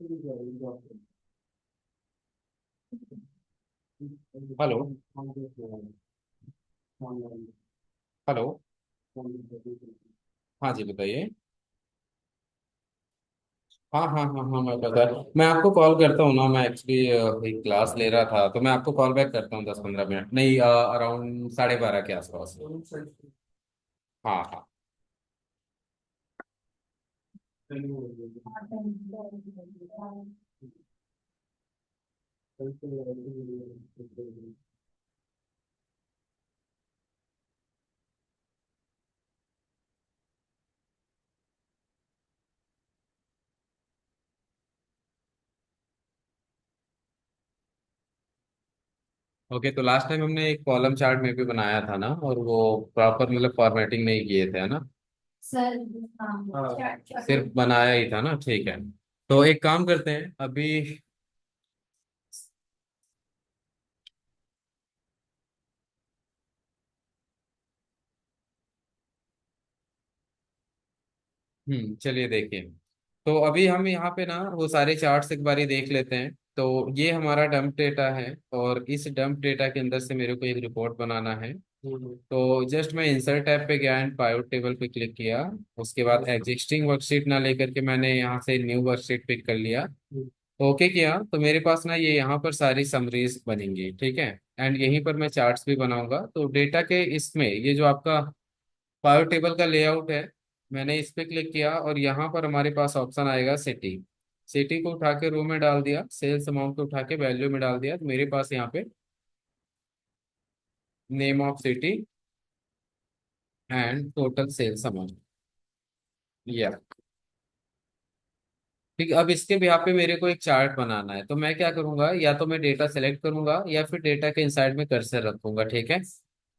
Hello. Hello. हाँ जी, बताइए। हाँ हाँ हाँ हाँ, मैं पता है, मैं आपको कॉल करता हूँ ना। मैं एक्चुअली एक क्लास ले रहा था, तो मैं आपको कॉल बैक करता हूँ 10-15 मिनट, नहीं अराउंड 12:30 के आसपास। हाँ हाँ। ओके, तो लास्ट टाइम हमने एक कॉलम चार्ट में भी बनाया था ना, और वो प्रॉपर मतलब फॉर्मेटिंग नहीं किए थे, है ना। सर। सिर्फ बनाया ही था ना, ठीक है। तो एक काम करते हैं अभी। चलिए देखिए। तो अभी हम यहाँ पे ना वो सारे चार्ट्स एक बारी देख लेते हैं। तो ये हमारा डंप डेटा है, और इस डंप डेटा के अंदर से मेरे को एक रिपोर्ट बनाना है। तो जस्ट मैं इंसर्ट टैब पे गया एंड पाइवट टेबल पे क्लिक किया। उसके बाद एग्जिस्टिंग वर्कशीट ना लेकर के मैंने यहाँ से न्यू वर्कशीट पिक कर लिया। ओके किया तो मेरे पास ना ये यहाँ पर सारी समरीज बनेंगी, ठीक है। एंड यहीं पर मैं चार्ट्स भी बनाऊंगा। तो डेटा के इसमें ये जो आपका पावर टेबल का लेआउट है, मैंने इस पे क्लिक किया और यहाँ पर हमारे पास ऑप्शन आएगा सिटी। सिटी को उठा के रो में डाल दिया, सेल्स अमाउंट को उठा के वैल्यू में डाल दिया, तो मेरे पास यहाँ पे name of city and total sales amount. या ठीक है, अब इसके भी यहाँ पे मेरे को एक चार्ट बनाना है। तो मैं क्या करूंगा, या तो मैं डेटा सेलेक्ट करूंगा या फिर डेटा के इनसाइड में कर्सर रखूंगा, ठीक है।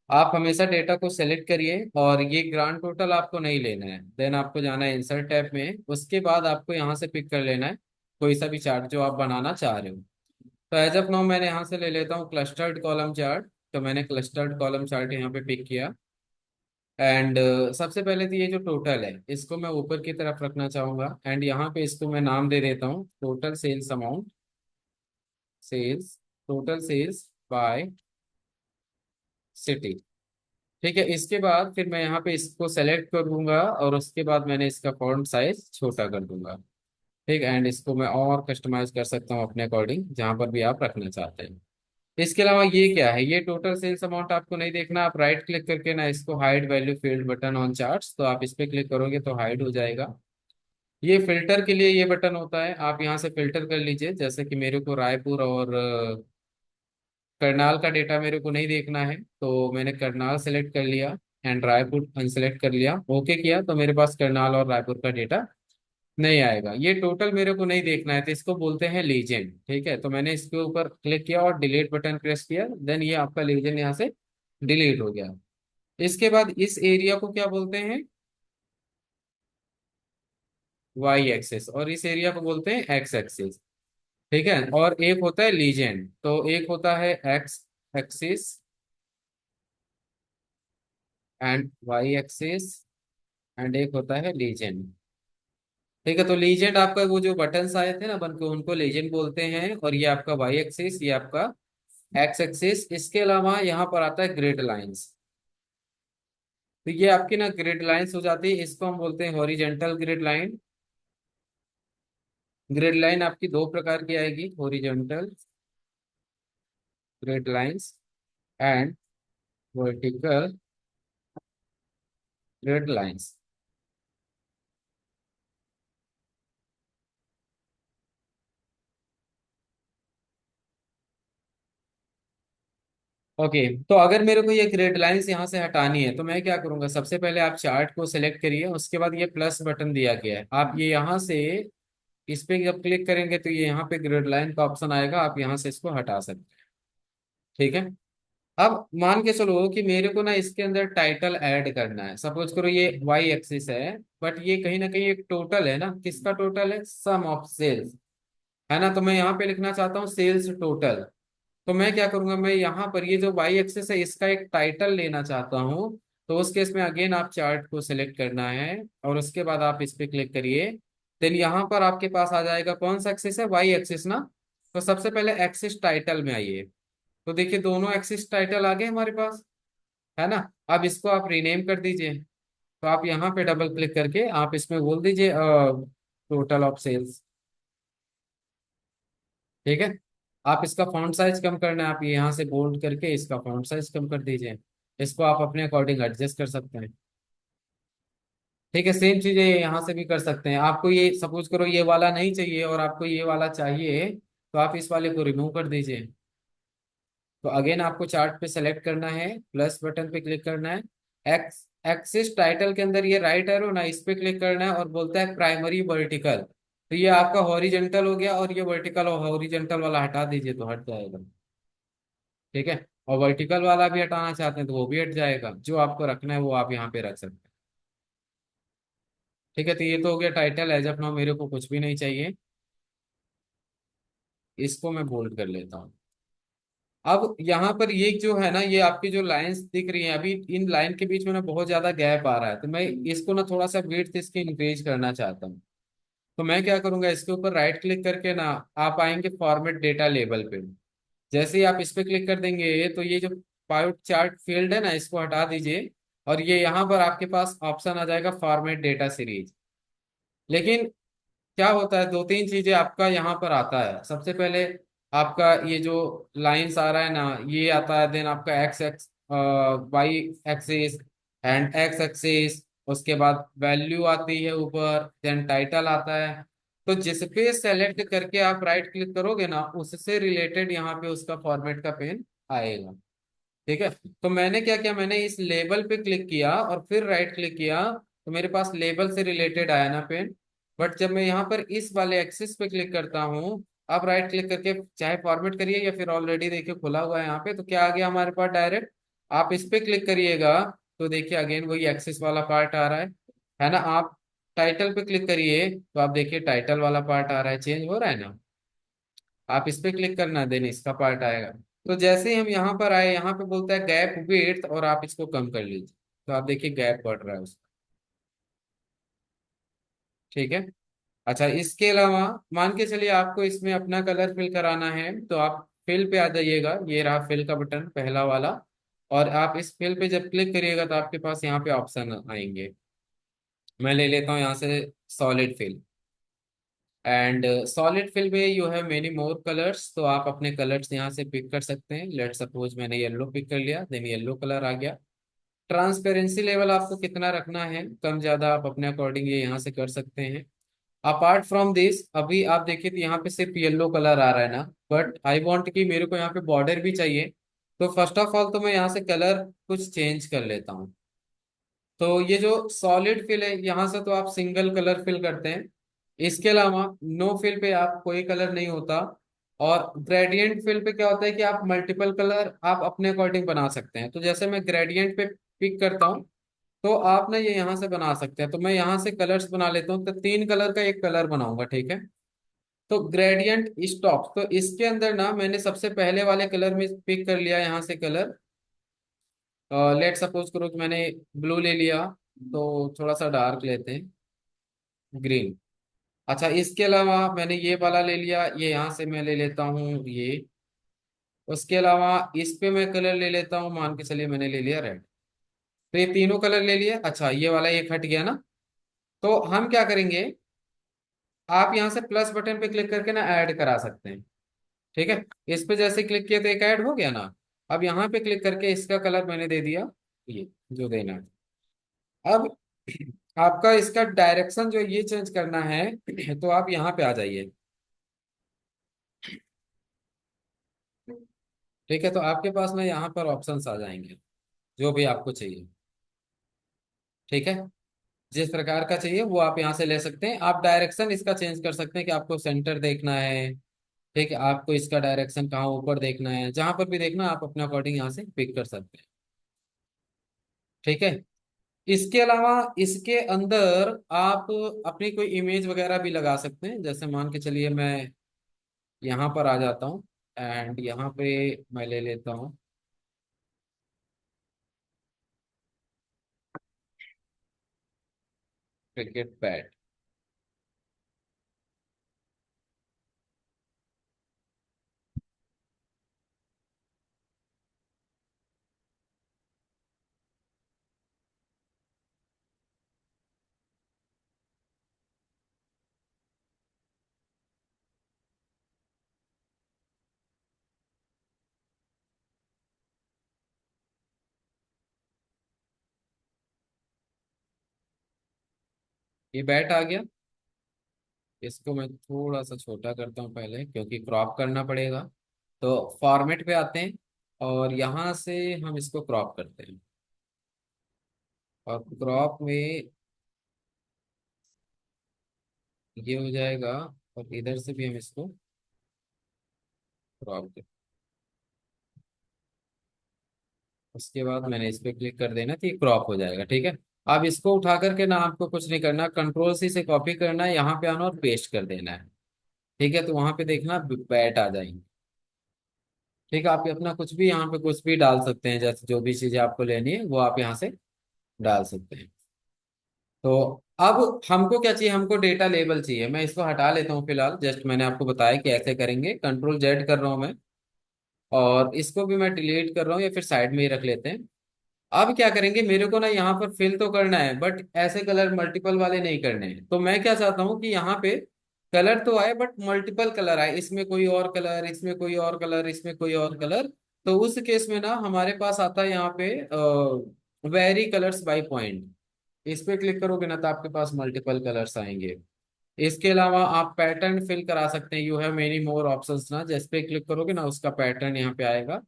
आप हमेशा डेटा को सेलेक्ट करिए, और ये ग्रांड टोटल आपको नहीं लेना है। देन आपको जाना है इंसर्ट टैब में, उसके बाद आपको यहाँ से पिक कर लेना है कोई सा भी चार्ट जो आप बनाना चाह रहे हो। तो एज ऑफ नाउ मैंने यहाँ से ले लेता हूँ क्लस्टर्ड कॉलम चार्ट। तो मैंने क्लस्टर्ड कॉलम चार्ट यहाँ पे पिक किया। एंड सबसे पहले तो ये जो टोटल है इसको मैं ऊपर की तरफ रखना चाहूंगा, एंड यहाँ पे इसको मैं नाम दे देता हूँ total sales amount. Sales, total sales by city. ठीक है, इसके बाद फिर मैं यहाँ पे इसको सेलेक्ट कर दूंगा, और उसके बाद मैंने इसका फॉन्ट साइज छोटा कर दूंगा। ठीक है, एंड इसको मैं और कस्टमाइज कर सकता हूँ अपने अकॉर्डिंग, जहां पर भी आप रखना चाहते हैं। इसके अलावा ये क्या है, ये टोटल सेल्स अमाउंट आपको नहीं देखना। आप राइट क्लिक करके ना इसको hide value field button on charts, तो आप इस पे क्लिक करोगे तो हाइड हो जाएगा। ये फिल्टर के लिए ये बटन होता है, आप यहाँ से फिल्टर कर लीजिए। जैसे कि मेरे को रायपुर और करनाल का डेटा मेरे को नहीं देखना है, तो मैंने करनाल सेलेक्ट कर लिया एंड रायपुर अनसेलेक्ट कर लिया। ओके किया तो मेरे पास करनाल और रायपुर का डेटा नहीं आएगा। ये टोटल मेरे को नहीं देखना है, तो इसको बोलते हैं लीजेंड। ठीक है, तो मैंने इसके ऊपर क्लिक किया और डिलीट बटन प्रेस किया, देन ये आपका लीजेंड यहाँ से डिलीट हो गया। इसके बाद इस एरिया को क्या बोलते हैं, वाई एक्सेस, और इस एरिया को बोलते हैं एक्स एक्सिस। ठीक है, और एक होता है लीजेंड, तो एक होता है X axis and Y axis, and एक होता है लीजेंड। ठीक है, तो लीजेंड आपका वो जो बटन्स आए थे ना बन के, उनको लीजेंड बोलते हैं। और ये आपका वाई एक्सिस, ये आपका एक्स एक्सिस। इसके अलावा यहाँ पर आता है ग्रिड लाइंस। तो ये आपकी ना ग्रिड लाइंस हो जाती है, इसको हम बोलते हैं horizontal grid line. Grid line आपकी दो प्रकार की आएगी, horizontal grid lines and vertical grid lines. Okay, तो अगर मेरे को ये ग्रिड लाइंस यहाँ से हटानी है, तो मैं क्या करूंगा, सबसे पहले आप चार्ट को सिलेक्ट करिए। उसके बाद ये प्लस बटन दिया गया है, आप ये यहाँ से इस पे जब क्लिक करेंगे तो ये यहाँ पे ग्रिड लाइन का ऑप्शन आएगा, आप यहाँ से इसको हटा सकते हैं। ठीक है, अब मान के चलो कि मेरे को ना इसके अंदर टाइटल ऐड करना है। सपोज करो ये वाई एक्सिस है, बट ये कहीं ना कहीं एक टोटल है ना, किसका टोटल है, सम ऑफ सेल्स, है ना। तो मैं यहाँ पे लिखना चाहता हूँ सेल्स टोटल। तो मैं क्या करूंगा, मैं यहाँ पर ये जो वाई एक्सिस है इसका एक टाइटल लेना चाहता हूँ। तो उस केस में अगेन आप चार्ट को सिलेक्ट करना है, और उसके बाद आप इस पे क्लिक करिए। देन यहाँ पर आपके पास आ जाएगा कौन सा एक्सिस है, वाई एक्सिस ना। तो सबसे पहले एक्सिस टाइटल में आइए। तो देखिए दोनों एक्सिस टाइटल आ गए हमारे पास, है ना। अब इसको आप रीनेम कर दीजिए। तो आप यहाँ पे डबल क्लिक करके आप इसमें बोल दीजिए टोटल ऑफ सेल्स। ठीक है। आप इसका फॉन्ट साइज कम करना है, आप ये यहाँ से बोल्ड करके इसका फॉन्ट साइज कम कर दीजिए। इसको आप अपने अकॉर्डिंग एडजस्ट कर सकते हैं। ठीक है, सेम चीजें यहाँ से भी कर सकते हैं। आपको ये सपोज करो ये वाला नहीं चाहिए और आपको ये वाला चाहिए, तो आप इस वाले को रिमूव कर दीजिए। तो अगेन आपको चार्ट पे सेलेक्ट करना है, प्लस बटन पे क्लिक करना है, एक्सिस टाइटल के अंदर ये राइट एरो ना, इस पे क्लिक करना है और बोलता है प्राइमरी वर्टिकल। तो ये आपका हॉरिजेंटल हो गया, और ये वर्टिकल और हॉरिजेंटल वाला हटा दीजिए तो हट जाएगा। ठीक है। और वर्टिकल वाला भी हटाना चाहते हैं तो वो भी हट जाएगा। जो आपको रखना है वो आप यहाँ पे रख सकते हैं। ठीक है, तो ये तो हो गया टाइटल। एज ऑफ नाउ मेरे को कुछ भी नहीं चाहिए। इसको मैं बोल्ड कर लेता हूँ। अब यहाँ पर ये जो है ना, ये आपकी जो लाइंस दिख रही हैं अभी, इन लाइन के बीच में ना बहुत ज्यादा गैप आ रहा है, तो मैं इसको ना थोड़ा सा विड्थ इसकी इंक्रीज करना चाहता हूँ। तो मैं क्या करूंगा, इसके ऊपर राइट क्लिक करके ना आप आएंगे फॉर्मेट डेटा लेबल पे। जैसे ही आप इस पे क्लिक कर देंगे तो ये जो पाइवट चार्ट फील्ड है ना, इसको हटा दीजिए। और ये यहाँ पर आपके पास ऑप्शन आ जाएगा फॉर्मेट डेटा सीरीज। लेकिन क्या होता है, दो तीन चीजें आपका यहाँ पर आता है। सबसे पहले आपका ये जो लाइंस आ रहा है ना, ये आता है। देन आपका X X Y axis and X axis. उसके बाद वैल्यू आती है ऊपर, देन टाइटल आता है। तो जिस पे सेलेक्ट करके आप राइट क्लिक करोगे ना, उससे रिलेटेड यहाँ पे उसका फॉर्मेट का पेन आएगा। ठीक है। तो मैंने क्या किया, मैंने इस लेबल पे क्लिक किया और फिर राइट क्लिक किया, तो मेरे पास लेबल से रिलेटेड आया ना पेन। बट जब मैं यहाँ पर इस वाले एक्सिस पे क्लिक करता हूँ, आप राइट क्लिक करके चाहे फॉर्मेट करिए या फिर ऑलरेडी देखिए खुला हुआ है यहाँ पे, तो क्या आ गया हमारे पास डायरेक्ट। आप इस पे क्लिक करिएगा तो देखिए अगेन वही एक्सिस वाला पार्ट आ रहा है ना। आप टाइटल पे क्लिक करिए तो आप देखिए टाइटल वाला पार्ट आ रहा है, चेंज हो रहा है ना। आप इस पे क्लिक करना, देन इसका पार्ट आएगा। तो जैसे ही हम यहाँ पर आए, यहाँ पे बोलता है गैप विड्थ, और आप इसको कम कर लीजिए। तो आप देखिए गैप बढ़ रहा है उसका। ठीक है। अच्छा, इसके अलावा मान के चलिए आपको इसमें अपना कलर फिल कराना है, तो आप फिल पे आ जाइएगा। ये रहा फिल का बटन पहला वाला। और आप इस फिल पे जब क्लिक करिएगा तो आपके पास यहाँ पे ऑप्शन आएंगे। मैं ले लेता हूँ यहाँ से solid fill. And solid fill में you have many more colours, तो आप अपने कलर्स यहाँ से पिक कर सकते हैं। लेट सपोज मैंने येलो पिक कर लिया, देन येलो कलर आ गया। ट्रांसपेरेंसी लेवल आपको कितना रखना है, कम ज्यादा आप अपने अकॉर्डिंग ये यहाँ से कर सकते हैं। अपार्ट फ्रॉम दिस, अभी आप देखिए तो यहाँ पे सिर्फ येलो कलर आ रहा है ना। बट आई वांट कि मेरे को यहाँ पे बॉर्डर भी चाहिए। तो फर्स्ट ऑफ ऑल तो मैं यहाँ से कलर कुछ चेंज कर लेता हूँ। तो ये जो सॉलिड फिल है, यहाँ से तो आप सिंगल कलर फिल करते हैं। इसके अलावा नो फिल पे आप कोई कलर नहीं होता। और ग्रेडियंट फिल पे क्या होता है कि आप मल्टीपल कलर आप अपने अकॉर्डिंग बना सकते हैं। तो जैसे मैं ग्रेडियंट पे पिक करता हूँ, तो आप ना ये यहाँ से बना सकते हैं। तो मैं यहाँ से कलर्स बना लेता हूँ, तो तीन कलर का एक कलर बनाऊंगा। ठीक है। तो ग्रेडियंट स्टॉक, तो इसके अंदर ना मैंने सबसे पहले वाले कलर में पिक कर लिया यहाँ से कलर। लेट सपोज करो कि मैंने ब्लू ले लिया, तो थोड़ा सा डार्क लेते हैं, ग्रीन। अच्छा, इसके अलावा मैंने ये वाला ले लिया, ये यहाँ से मैं ले लेता हूँ ये। उसके अलावा इस पे मैं कलर ले लेता हूँ, मान के चलिए मैंने ले लिया रेड। तो ये तीनों कलर ले लिए। अच्छा, ये वाला एक हट गया ना। तो हम क्या करेंगे, आप यहाँ से प्लस बटन पे क्लिक करके ना ऐड करा सकते हैं। ठीक है। इस पे जैसे क्लिक किया तो एक ऐड हो गया ना। अब यहाँ पे क्लिक करके इसका कलर मैंने दे दिया ये, जो देना है। अब आपका इसका डायरेक्शन जो ये चेंज करना है, तो आप यहाँ पे आ जाइए। ठीक है। तो आपके पास ना यहाँ पर ऑप्शंस आ जाएंगे, जो भी आपको चाहिए। ठीक है। जिस प्रकार का चाहिए वो आप यहाँ से ले सकते हैं। आप डायरेक्शन इसका चेंज कर सकते हैं कि आपको सेंटर देखना है। ठीक है। आपको इसका डायरेक्शन कहाँ ऊपर देखना है, जहां पर भी देखना आप अपने अकॉर्डिंग यहाँ से पिक कर सकते हैं। ठीक है। इसके अलावा इसके अंदर आप अपनी कोई इमेज वगैरह भी लगा सकते हैं। जैसे मान के चलिए मैं यहाँ पर आ जाता हूँ, एंड यहाँ पे मैं ले लेता हूँ क्रिकेट बैट। ये बैट आ गया। इसको मैं थोड़ा सा छोटा करता हूँ पहले, क्योंकि क्रॉप करना पड़ेगा। तो फॉर्मेट पे आते हैं, और यहाँ से हम इसको क्रॉप करते हैं। और क्रॉप में ये हो जाएगा, और इधर से भी हम इसको क्रॉप कर। उसके बाद मैंने इस पे क्लिक कर देना तो ये क्रॉप हो जाएगा, ठीक है। अब इसको उठा करके ना आपको कुछ नहीं करना, कंट्रोल सी से कॉपी करना है, यहाँ पे आना और पेस्ट कर देना है। ठीक है, तो वहां पे देखना बैट आ जाएंगे। ठीक है, आप अपना कुछ भी यहाँ पे कुछ भी डाल सकते हैं, जैसे जो भी चीजें आपको लेनी है वो आप यहाँ से डाल सकते हैं। तो अब हमको क्या चाहिए, हमको डेटा लेबल चाहिए। मैं इसको हटा लेता हूँ फिलहाल, जस्ट मैंने आपको बताया कि ऐसे करेंगे, कंट्रोल जेड कर रहा हूँ मैं। और इसको भी मैं डिलीट कर रहा हूँ, या फिर साइड में ही रख लेते हैं। अब क्या करेंगे, मेरे को ना यहाँ पर फिल तो करना है, बट ऐसे कलर मल्टीपल वाले नहीं करने हैं। तो मैं क्या चाहता हूँ कि यहाँ पे कलर तो आए, बट मल्टीपल कलर आए, इसमें कोई और कलर, इसमें कोई और कलर, इसमें कोई और कलर। तो उस केस में ना हमारे पास आता है यहाँ पे वेरी कलर्स बाय पॉइंट। इस पे क्लिक करोगे ना तो आपके पास मल्टीपल कलर्स आएंगे। इसके अलावा आप पैटर्न फिल करा सकते हैं, you have many more options ना, जिस पे क्लिक करोगे ना उसका पैटर्न यहाँ पे आएगा।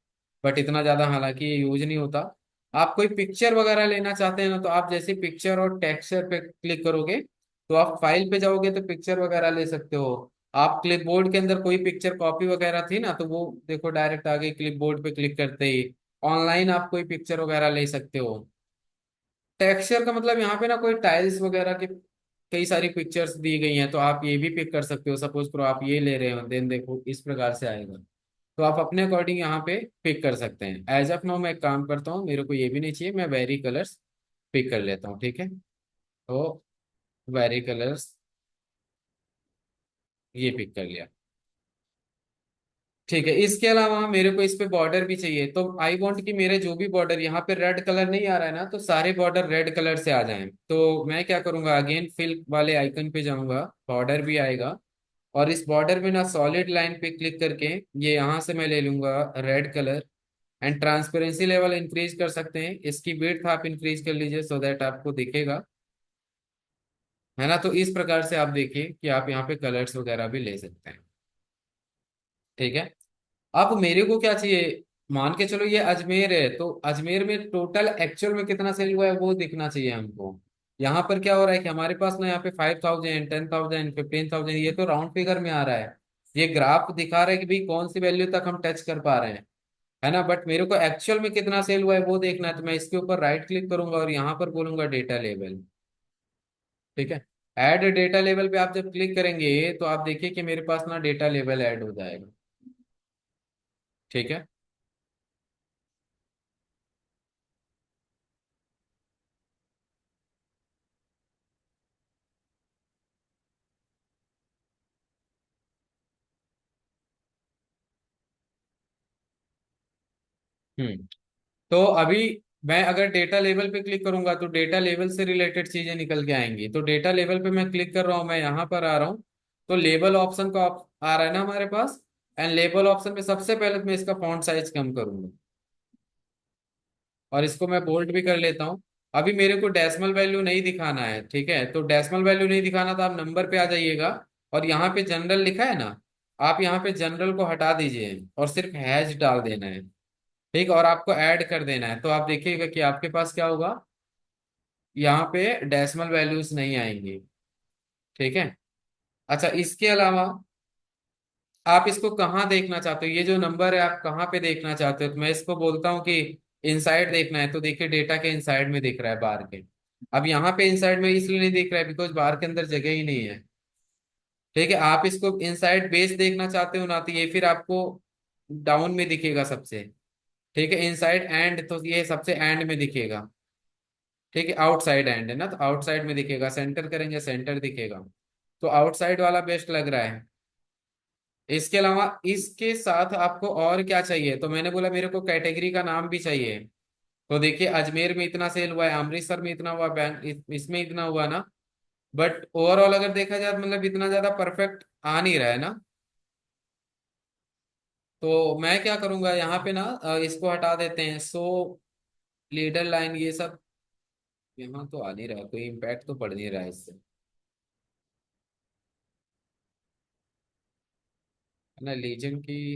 बट इतना ज्यादा हालांकि ये यूज नहीं होता। आप कोई पिक्चर वगैरह लेना चाहते हैं ना, तो आप जैसे पिक्चर और टेक्सचर पे क्लिक करोगे, तो आप फाइल पे जाओगे तो पिक्चर वगैरह ले सकते हो। आप क्लिपबोर्ड के अंदर कोई पिक्चर कॉपी वगैरह थी ना, तो वो देखो डायरेक्ट आ गई क्लिपबोर्ड पे क्लिक करते ही। ऑनलाइन आप कोई पिक्चर वगैरह ले सकते हो। टेक्सचर का मतलब यहाँ पे ना कोई टाइल्स वगैरह के कई सारी पिक्चर्स दी गई हैं, तो आप ये भी पिक कर सकते हो। सपोज करो आप ये ले रहे हो, देन देखो इस प्रकार से आएगा। तो आप अपने अकॉर्डिंग यहाँ पे पिक कर सकते हैं। एज ऑफ नाउ मैं एक काम करता हूँ, मेरे को ये भी नहीं चाहिए, मैं वेरी कलर्स पिक कर लेता हूँ, ठीक है। तो वेरी कलर्स ये पिक कर लिया। ठीक है, इसके अलावा मेरे को इस पे बॉर्डर भी चाहिए। तो आई वांट कि मेरे जो भी बॉर्डर यहाँ पे रेड कलर नहीं आ रहा है ना, तो सारे बॉर्डर रेड कलर से आ जाएं। तो मैं क्या करूंगा, अगेन फिल वाले आइकन पे जाऊंगा, बॉर्डर भी आएगा। और इस बॉर्डर में ना सॉलिड लाइन पे क्लिक करके ये यहाँ से मैं ले लूंगा red colour. And transparency level increase कर सकते हैं, इसकी विड्थ आप इंक्रीज कर लीजिए सो दैट आपको दिखेगा, है ना। तो इस प्रकार से आप देखिए कि आप यहाँ पे कलर्स वगैरह भी ले सकते हैं। ठीक है, अब मेरे को क्या चाहिए, मान के चलो ये अजमेर है, तो अजमेर में टोटल एक्चुअल में कितना सेल हुआ है वो दिखना चाहिए हमको। यहाँ पर क्या हो रहा है कि हमारे पास ना यहाँ पे 5,000, 10,000, 15,000, ये तो राउंड फिगर में आ रहा है। ये ग्राफ दिखा रहा है कि भाई कौन सी वैल्यू तक हम टच कर पा रहे हैं, है ना। बट मेरे को एक्चुअल में कितना सेल हुआ है वो देखना है, तो मैं इसके ऊपर राइट क्लिक करूंगा और यहाँ पर बोलूंगा डेटा लेवल। ठीक है, ऐड डेटा लेवल पे आप जब क्लिक करेंगे तो आप देखिए कि मेरे पास ना डेटा लेवल ऐड हो जाएगा। ठीक है। हम्म। तो अभी मैं अगर डेटा लेवल पे क्लिक करूंगा तो डेटा लेवल से रिलेटेड चीजें निकल के आएंगी। तो डेटा लेवल पे मैं क्लिक कर रहा हूँ, मैं यहाँ पर आ रहा हूँ। तो लेबल ऑप्शन का आ रहा है ना हमारे पास। एंड लेबल ऑप्शन में सबसे पहले तो मैं इसका फॉन्ट साइज कम करूंगा, और इसको मैं बोल्ड भी कर लेता हूँ। अभी मेरे को डेसिमल वैल्यू नहीं दिखाना है, ठीक है। तो डेसिमल वैल्यू नहीं दिखाना तो आप नंबर पे आ जाइएगा, और यहाँ पे जनरल लिखा है ना, आप यहाँ पे जनरल को हटा दीजिए और सिर्फ हैश डाल देना है। ठीक, और आपको ऐड कर देना है, तो आप देखिएगा कि आपके पास क्या होगा, यहाँ पे डेसिमल वैल्यूज नहीं आएंगी। ठीक है। अच्छा, इसके अलावा आप इसको कहाँ देखना चाहते हो, ये जो नंबर है आप कहाँ पे देखना चाहते हो, तो मैं इसको बोलता हूँ कि इनसाइड देखना है। तो देखिए डेटा के इनसाइड में दिख रहा है, बार के। अब यहाँ पे इनसाइड में इसलिए नहीं दिख रहा है बिकॉज बार के अंदर जगह ही नहीं है। ठीक है, आप इसको इनसाइड बेस देखना चाहते हो ना, तो ये फिर आपको डाउन में दिखेगा सबसे। ठीक है, इनसाइड एंड, तो ये सबसे एंड में दिखेगा। ठीक है, आउटसाइड एंड है ना, तो आउटसाइड में दिखेगा। सेंटर करेंगे, सेंटर दिखेगा। तो आउटसाइड वाला बेस्ट लग रहा है। इसके अलावा इसके साथ आपको और क्या चाहिए, तो मैंने बोला मेरे को कैटेगरी का नाम भी चाहिए। तो देखिए अजमेर में इतना सेल हुआ है, अमृतसर में इतना हुआ, बैंक इसमें इतना हुआ ना। बट ओवरऑल अगर देखा जाए तो मतलब इतना ज्यादा परफेक्ट आ नहीं रहा है ना। तो मैं क्या करूंगा यहाँ पे ना, इसको हटा देते हैं। सो लीडर लाइन ये सब यहाँ तो आ नहीं रहा है, कोई इम्पैक्ट तो पड़ नहीं रहा है इससे। है ना, लीजन की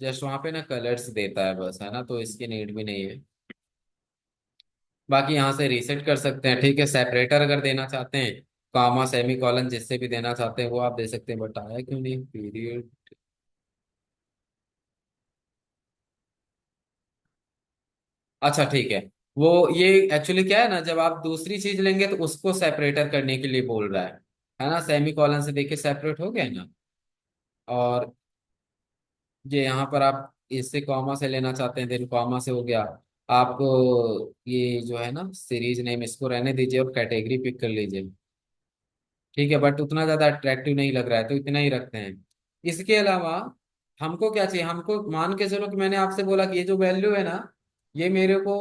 जस्ट वहां पे ना कलर्स देता है बस, है ना, तो इसकी नीड भी नहीं है। बाकी यहाँ से रीसेट कर सकते हैं, ठीक है। सेपरेटर अगर देना चाहते हैं, कॉमा सेमी कॉलन जिससे भी देना चाहते हैं वो आप दे सकते हैं, बट आया क्यों नहीं पीरियड। अच्छा ठीक है। वो ये एक्चुअली क्या है ना, जब आप दूसरी चीज लेंगे तो उसको सेपरेटर करने के लिए बोल रहा है ना। सेमी कॉलन से देखिए सेपरेट हो गया ना। और ये यहाँ पर आप इससे कॉमा से लेना चाहते हैं, देन कॉमा से हो गया। आपको ये जो है ना सीरीज नेम, इसको रहने दीजिए और कैटेगरी पिक कर लीजिए, ठीक है। बट उतना ज्यादा अट्रैक्टिव नहीं लग रहा है तो इतना ही रखते हैं। इसके अलावा हमको क्या चाहिए, हमको मान के चलो कि मैंने आपसे बोला कि ये जो वैल्यू है ना, ये मेरे को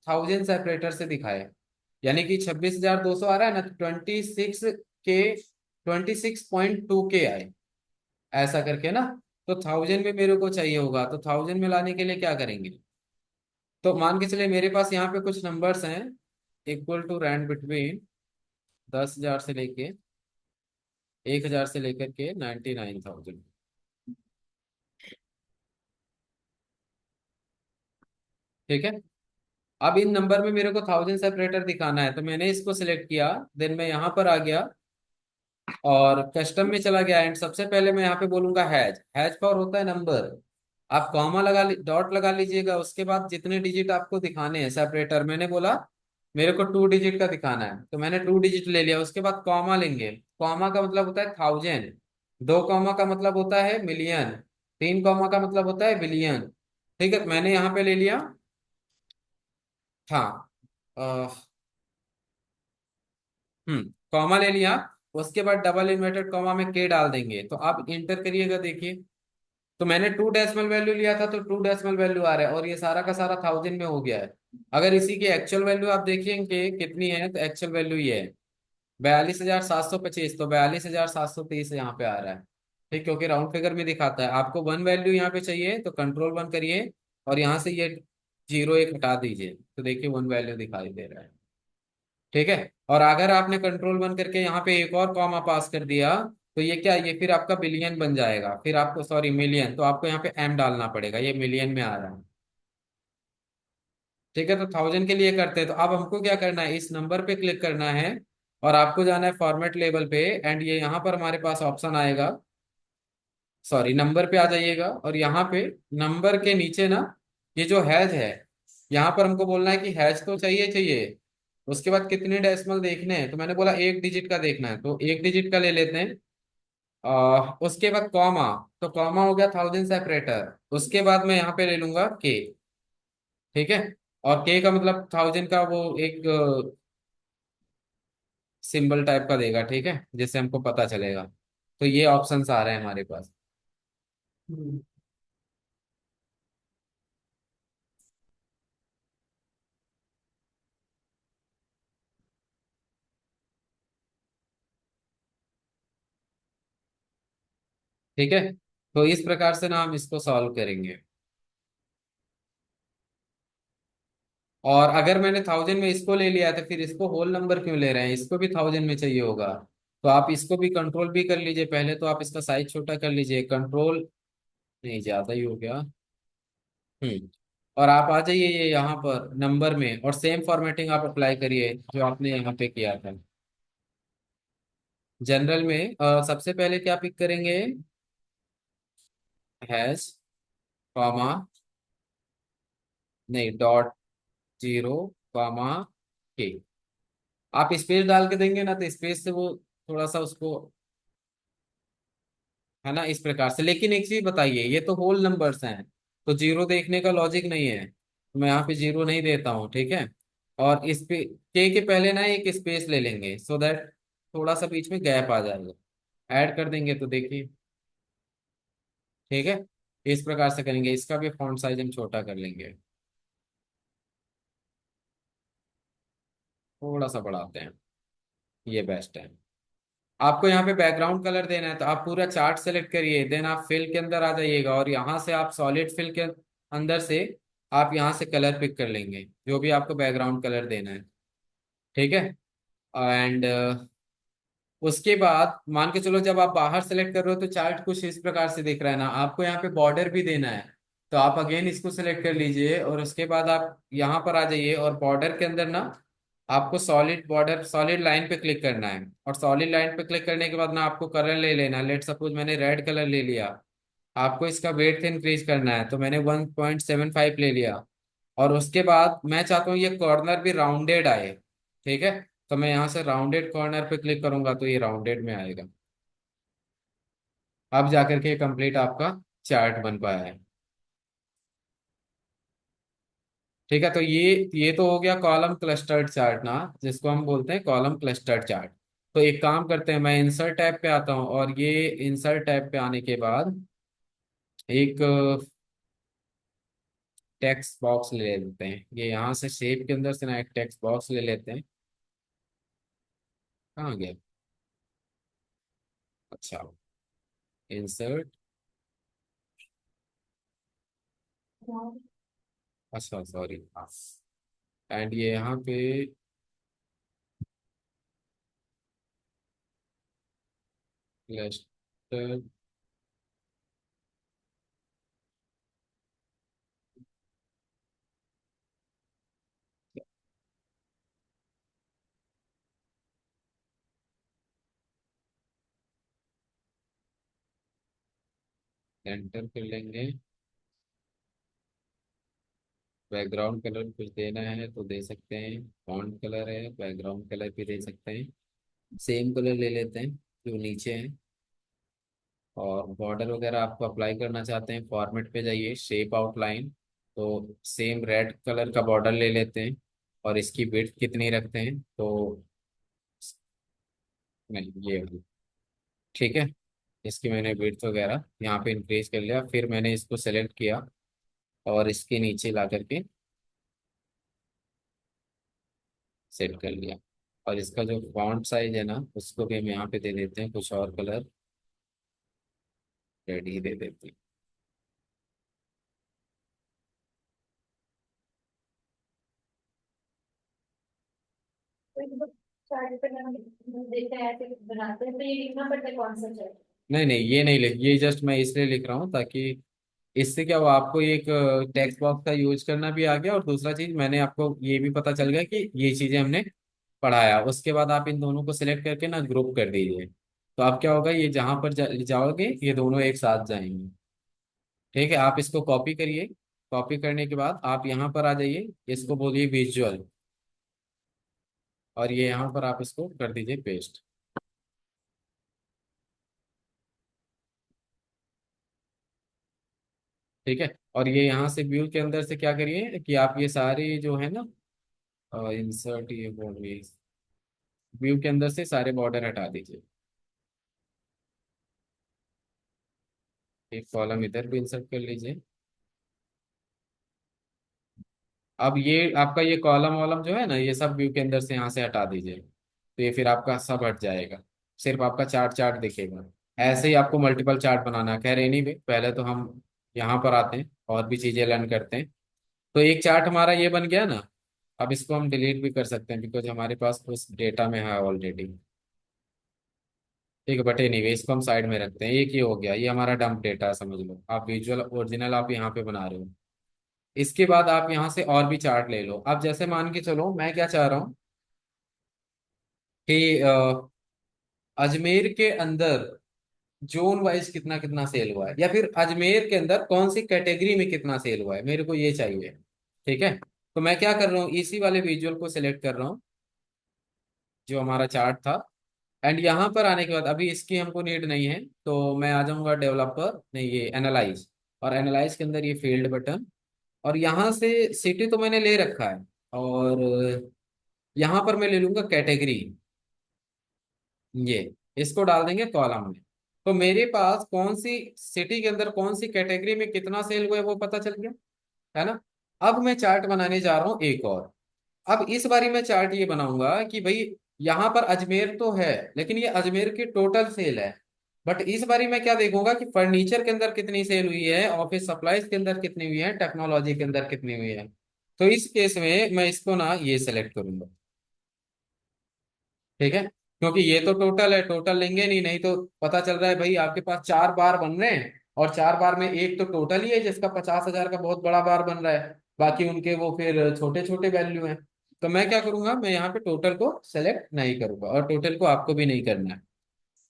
1000 सेपरेटर से दिखाए, यानी कि 26,200 आ रहा है ना, तो 26 आए, ऐसा करके ना। तो 1000 में मेरे को चाहिए होगा, तो 1000 में लाने के लिए क्या करेंगे। तो मान के चले मेरे पास यहाँ पे कुछ नंबर्स हैं, इक्वल टू रैंड बिटवीन 10,000 से लेके 1,000 से लेकर के 99,000, ठीक है। अब इन नंबर में मेरे को 1000 सेपरेटर दिखाना है, तो मैंने इसको सिलेक्ट किया, देन मैं यहाँ पर आ गया और कस्टम में चला गया, एंड सबसे पहले मैं यहाँ पे बोलूंगा हैज। हैज फॉर होता है नंबर। आप कॉमा डॉट लगा लीजिएगा, उसके बाद जितने डिजिट आपको दिखाने हैं सेपरेटर, मैंने बोला मेरे को 2 डिजिट का दिखाना है, तो मैंने 2 डिजिट ले लिया। उसके बाद कॉमा लेंगे, कॉमा का मतलब होता है 1000, 2 कॉमा का मतलब होता है मिलियन, 3 कॉमा का मतलब होता है बिलियन, ठीक है। तो मैंने यहाँ पे ले लिया, हाँ, कॉमा ले लिया। उसके बाद डबल इन्वर्टेड कॉमा में के डाल देंगे, तो आप इंटर करिएगा, देखिए। तो मैंने 2 डेसिमल वैल्यू लिया था तो 2 डेसिमल वैल्यू आ रहा है, और ये सारा का सारा 1000 में हो गया है। अगर इसी की एक्चुअल वैल्यू आप देखेंगे कितनी है, तो एक्चुअल वैल्यू ये है 42,725, तो 42,730 यहाँ पे आ रहा है, ठीक, क्योंकि राउंड फिगर में दिखाता है। आपको वन वैल्यू यहाँ पे चाहिए तो कंट्रोल 1 करिए, और यहाँ से ये 01 हटा दीजिए, तो देखिए वन वैल्यू दिखाई दे रहा है, ठीक है। और अगर आपने कंट्रोल 1 करके यहाँ पे एक और कॉमा पास कर दिया, तो ये क्या, ये फिर आपका बिलियन बन जाएगा, फिर आपको, सॉरी मिलियन, तो आपको यहाँ पे एम डालना पड़ेगा, ये मिलियन में आ रहा है, ठीक है। तो 1000 के लिए करते हैं, तो अब हमको क्या करना है, इस नंबर पे क्लिक करना है और आपको जाना है फॉर्मेट लेवल पे, एंड ये यहाँ पर हमारे पास ऑप्शन आएगा, सॉरी नंबर पे आ जाइएगा, और यहाँ पे नंबर के नीचे ना ये जो हैज है, यहाँ पर हमको बोलना है कि हैज तो चाहिए चाहिए। उसके बाद कितने डेसिमल देखने हैं, तो मैंने बोला 1 डिजिट का देखना है, तो 1 डिजिट का ले लेते हैं। उसके बाद कॉमा, तो कॉमा हो गया 1000 सेपरेटर। उसके बाद मैं यहाँ पे ले लूंगा के, ठीक है। और के का मतलब 1000 का वो एक सिंबल टाइप का देगा, ठीक है, जिससे हमको पता चलेगा। तो ये ऑप्शंस आ रहे हैं हमारे पास। ठीक है, तो इस प्रकार से ना हम इसको सॉल्व करेंगे। और अगर मैंने 1000 में इसको ले लिया है, तो फिर इसको होल नंबर क्यों ले रहे हैं, इसको भी 1000 में चाहिए होगा। तो आप इसको भी कंट्रोल भी कर लीजिए, पहले तो आप इसका साइज छोटा कर लीजिए, कंट्रोल, नहीं ज्यादा ही हो गया। और आप आ जाइए ये यहाँ पर नंबर में, और सेम फॉर्मेटिंग आप अप्लाई करिए जो आपने यहाँ पे किया था। जनरल में सबसे पहले क्या पिक करेंगे, हैश, कॉमा, नहीं डॉट, 0, के। आप स्पेस डाल के देंगे ना, तो स्पेस से वो थोड़ा सा उसको, है ना, इस प्रकार से। लेकिन एक चीज बताइए, ये तो होल नंबर्स हैं, तो जीरो देखने का लॉजिक नहीं है, तो मैं यहाँ पे जीरो नहीं देता हूँ, ठीक है। और इस पे के पहले ना एक स्पेस ले लेंगे, सो दैट थोड़ा सा बीच में गैप आ जाएगा, ऐड कर देंगे, तो देखिए, ठीक है। इस प्रकार से करेंगे, इसका भी फॉन्ट साइज हम छोटा कर लेंगे, थोड़ा सा बढ़ाते हैं, ये बेस्ट है। आपको यहाँ पे बैकग्राउंड कलर देना है, तो आप पूरा चार्ट सेलेक्ट करिए, देन आप फिल के अंदर आ जाइएगा, और यहाँ से आप सॉलिड फिल के अंदर से आप यहाँ से कलर पिक कर लेंगे, जो भी आपको बैकग्राउंड कलर देना है, ठीक है। एंड उसके बाद मान के चलो, जब आप बाहर सेलेक्ट कर रहे हो तो चार्ट कुछ इस प्रकार से दिख रहा है ना, आपको यहाँ पे बॉर्डर भी देना है। तो आप अगेन इसको सेलेक्ट कर लीजिए और उसके बाद आप यहाँ पर आ जाइए, और बॉर्डर के अंदर ना आपको सॉलिड बॉर्डर, सॉलिड लाइन पे क्लिक करना है। और सॉलिड लाइन पे क्लिक करने के बाद ना आपको कलर ले लेना है। लेट सपोज मैंने रेड कलर ले लिया। आपको इसका वेट इंक्रीज करना है, तो मैंने 1.75 ले लिया। और उसके बाद मैं चाहता हूँ ये कॉर्नर भी राउंडेड आए। ठीक है, तो मैं यहाँ से राउंडेड कॉर्नर पे क्लिक करूंगा तो ये राउंडेड में आएगा। अब जाकर के कंप्लीट आपका चार्ट बन पाया है। ठीक है, तो ये तो हो गया कॉलम क्लस्टर्ड चार्ट ना, जिसको हम बोलते हैं कॉलम क्लस्टर्ड चार्ट। तो एक काम करते हैं, मैं इंसर्ट टैब पे आता हूँ, और ये इंसर्ट टैब पे आने के बाद एक टेक्स्ट बॉक्स ले लेते हैं। ये यहाँ से शेप के अंदर से ना एक टेक्स्ट बॉक्स ले लेते हैं। कहाँ गया? अच्छा, इंसर्ट, अच्छा सॉरी, हाँ। एंड ये यहाँ पे क्लस्टर, एंटर कर लेंगे। बैकग्राउंड कलर कुछ देना है तो दे सकते हैं, फॉन्ट कलर है, बैकग्राउंड कलर भी दे सकते हैं। सेम कलर ले लेते हैं जो नीचे है। और बॉर्डर वगैरह आपको अप्लाई करना चाहते हैं, फॉर्मेट पे जाइए, शेप आउटलाइन। तो सेम रेड कलर का बॉर्डर ले लेते हैं। और इसकी विड्थ कितनी रखते हैं, तो नहीं ये वाली। ठीक है, इसकी मैंने विड्थ वगैरह यहाँ पे इंक्रीज कर लिया, फिर मैंने इसको सेलेक्ट किया और इसके नीचे ला करके सेट कर लिया। और इसका जो फॉन्ट साइज है ना, उसको भी हम यहाँ पे दे देते हैं कुछ और कलर, रेड ही दे देते हैं। चार्ट पे हम देखते हैं ऐसे बनाते हैं तो ये लिखना पड़ता है कौन सा चार्ट। नहीं नहीं, ये नहीं लिख, ये जस्ट मैं इसलिए लिख रहा हूँ ताकि इससे क्या हुआ, आपको एक टेक्स्ट बॉक्स का यूज करना भी आ गया, और दूसरा चीज मैंने आपको ये भी पता चल गया कि ये चीजें हमने पढ़ाया। उसके बाद आप इन दोनों को सिलेक्ट करके ना ग्रुप कर दीजिए। तो अब क्या होगा, ये जहां पर जाओगे ये दोनों एक साथ जाएंगे। ठीक है, आप इसको कॉपी करिए। कॉपी करने के बाद आप यहाँ पर आ जाइए, इसको बोलिए विजुअल, और ये यहाँ पर आप इसको कर दीजिए पेस्ट। ठीक है, और ये यहाँ से व्यू के अंदर से क्या करिए कि आप ये सारे जो है ना, इंसर्ट, ये बॉर्डर, व्यू के अंदर से सारे बॉर्डर हटा दीजिए। एक कॉलम इधर भी इंसर्ट कर लीजिए। अब ये आपका ये कॉलम वॉलम जो है ना, ये सब व्यू के अंदर से यहाँ से हटा दीजिए, तो ये फिर आपका सब हट जाएगा। सिर्फ आपका चार्ट चार्ट दिखेगा। ऐसे ही आपको मल्टीपल चार्ट बनाना है। खैर एनीवे, पहले तो हम यहाँ पर आते हैं और भी चीजें लर्न करते हैं। तो एक चार्ट हमारा ये बन गया ना। अब इसको हम डिलीट भी कर सकते हैं, बिकॉज हमारे पास उस डेटा में है ऑलरेडी। ठीक है, बट एनीवे इसको हम साइड में रखते हैं। एक ही हो गया, ये हमारा डंप डेटा है, समझ लो। आप विजुअल ओरिजिनल आप यहाँ पे बना रहे हो। इसके बाद आप यहाँ से और भी चार्ट ले लो। अब जैसे मान के चलो, मैं क्या चाह रहा हूँ कि अजमेर के अंदर जोन वाइज कितना कितना सेल हुआ है, या फिर अजमेर के अंदर कौन सी कैटेगरी में कितना सेल हुआ है, मेरे को ये चाहिए। ठीक है, तो मैं क्या कर रहा हूँ, इसी वाले विजुअल को सिलेक्ट कर रहा हूँ जो हमारा चार्ट था। एंड यहाँ पर आने के बाद अभी इसकी हमको नीड नहीं है, तो मैं आ जाऊंगा डेवलपर, नहीं ये एनालाइज। और एनालाइज के अंदर ये फील्ड बटन, और यहाँ से सिटी तो मैंने ले रखा है। और यहाँ पर मैं ले लूंगा कैटेगरी, ये इसको डाल देंगे कॉलम में। तो मेरे पास कौन सी सिटी के अंदर कौन सी कैटेगरी में कितना सेल हुआ है वो पता चल गया, है ना। अब मैं चार्ट बनाने जा रहा हूँ एक और। अब इस बारी मैं चार्ट ये बनाऊंगा कि भाई यहाँ पर अजमेर तो है, लेकिन ये अजमेर की टोटल सेल है। बट इस बारी मैं क्या देखूंगा कि फर्नीचर के अंदर कितनी सेल हुई है, ऑफिस सप्लाईज के अंदर कितनी हुई है, टेक्नोलॉजी के अंदर कितनी हुई है। तो इस केस में मैं इसको ना ये सेलेक्ट करूंगा। ठीक है, क्योंकि ये तो टोटल है, टोटल लेंगे नहीं, नहीं तो पता चल रहा है भाई आपके पास 4 बार बन रहे हैं, और 4 बार में एक तो टोटल ही है जिसका 50,000 का बहुत बड़ा बार बन रहा है, बाकी उनके वो फिर छोटे छोटे वैल्यू हैं। तो मैं क्या करूंगा, मैं यहाँ पे टोटल को सेलेक्ट नहीं करूंगा, और टोटल को आपको भी नहीं करना है।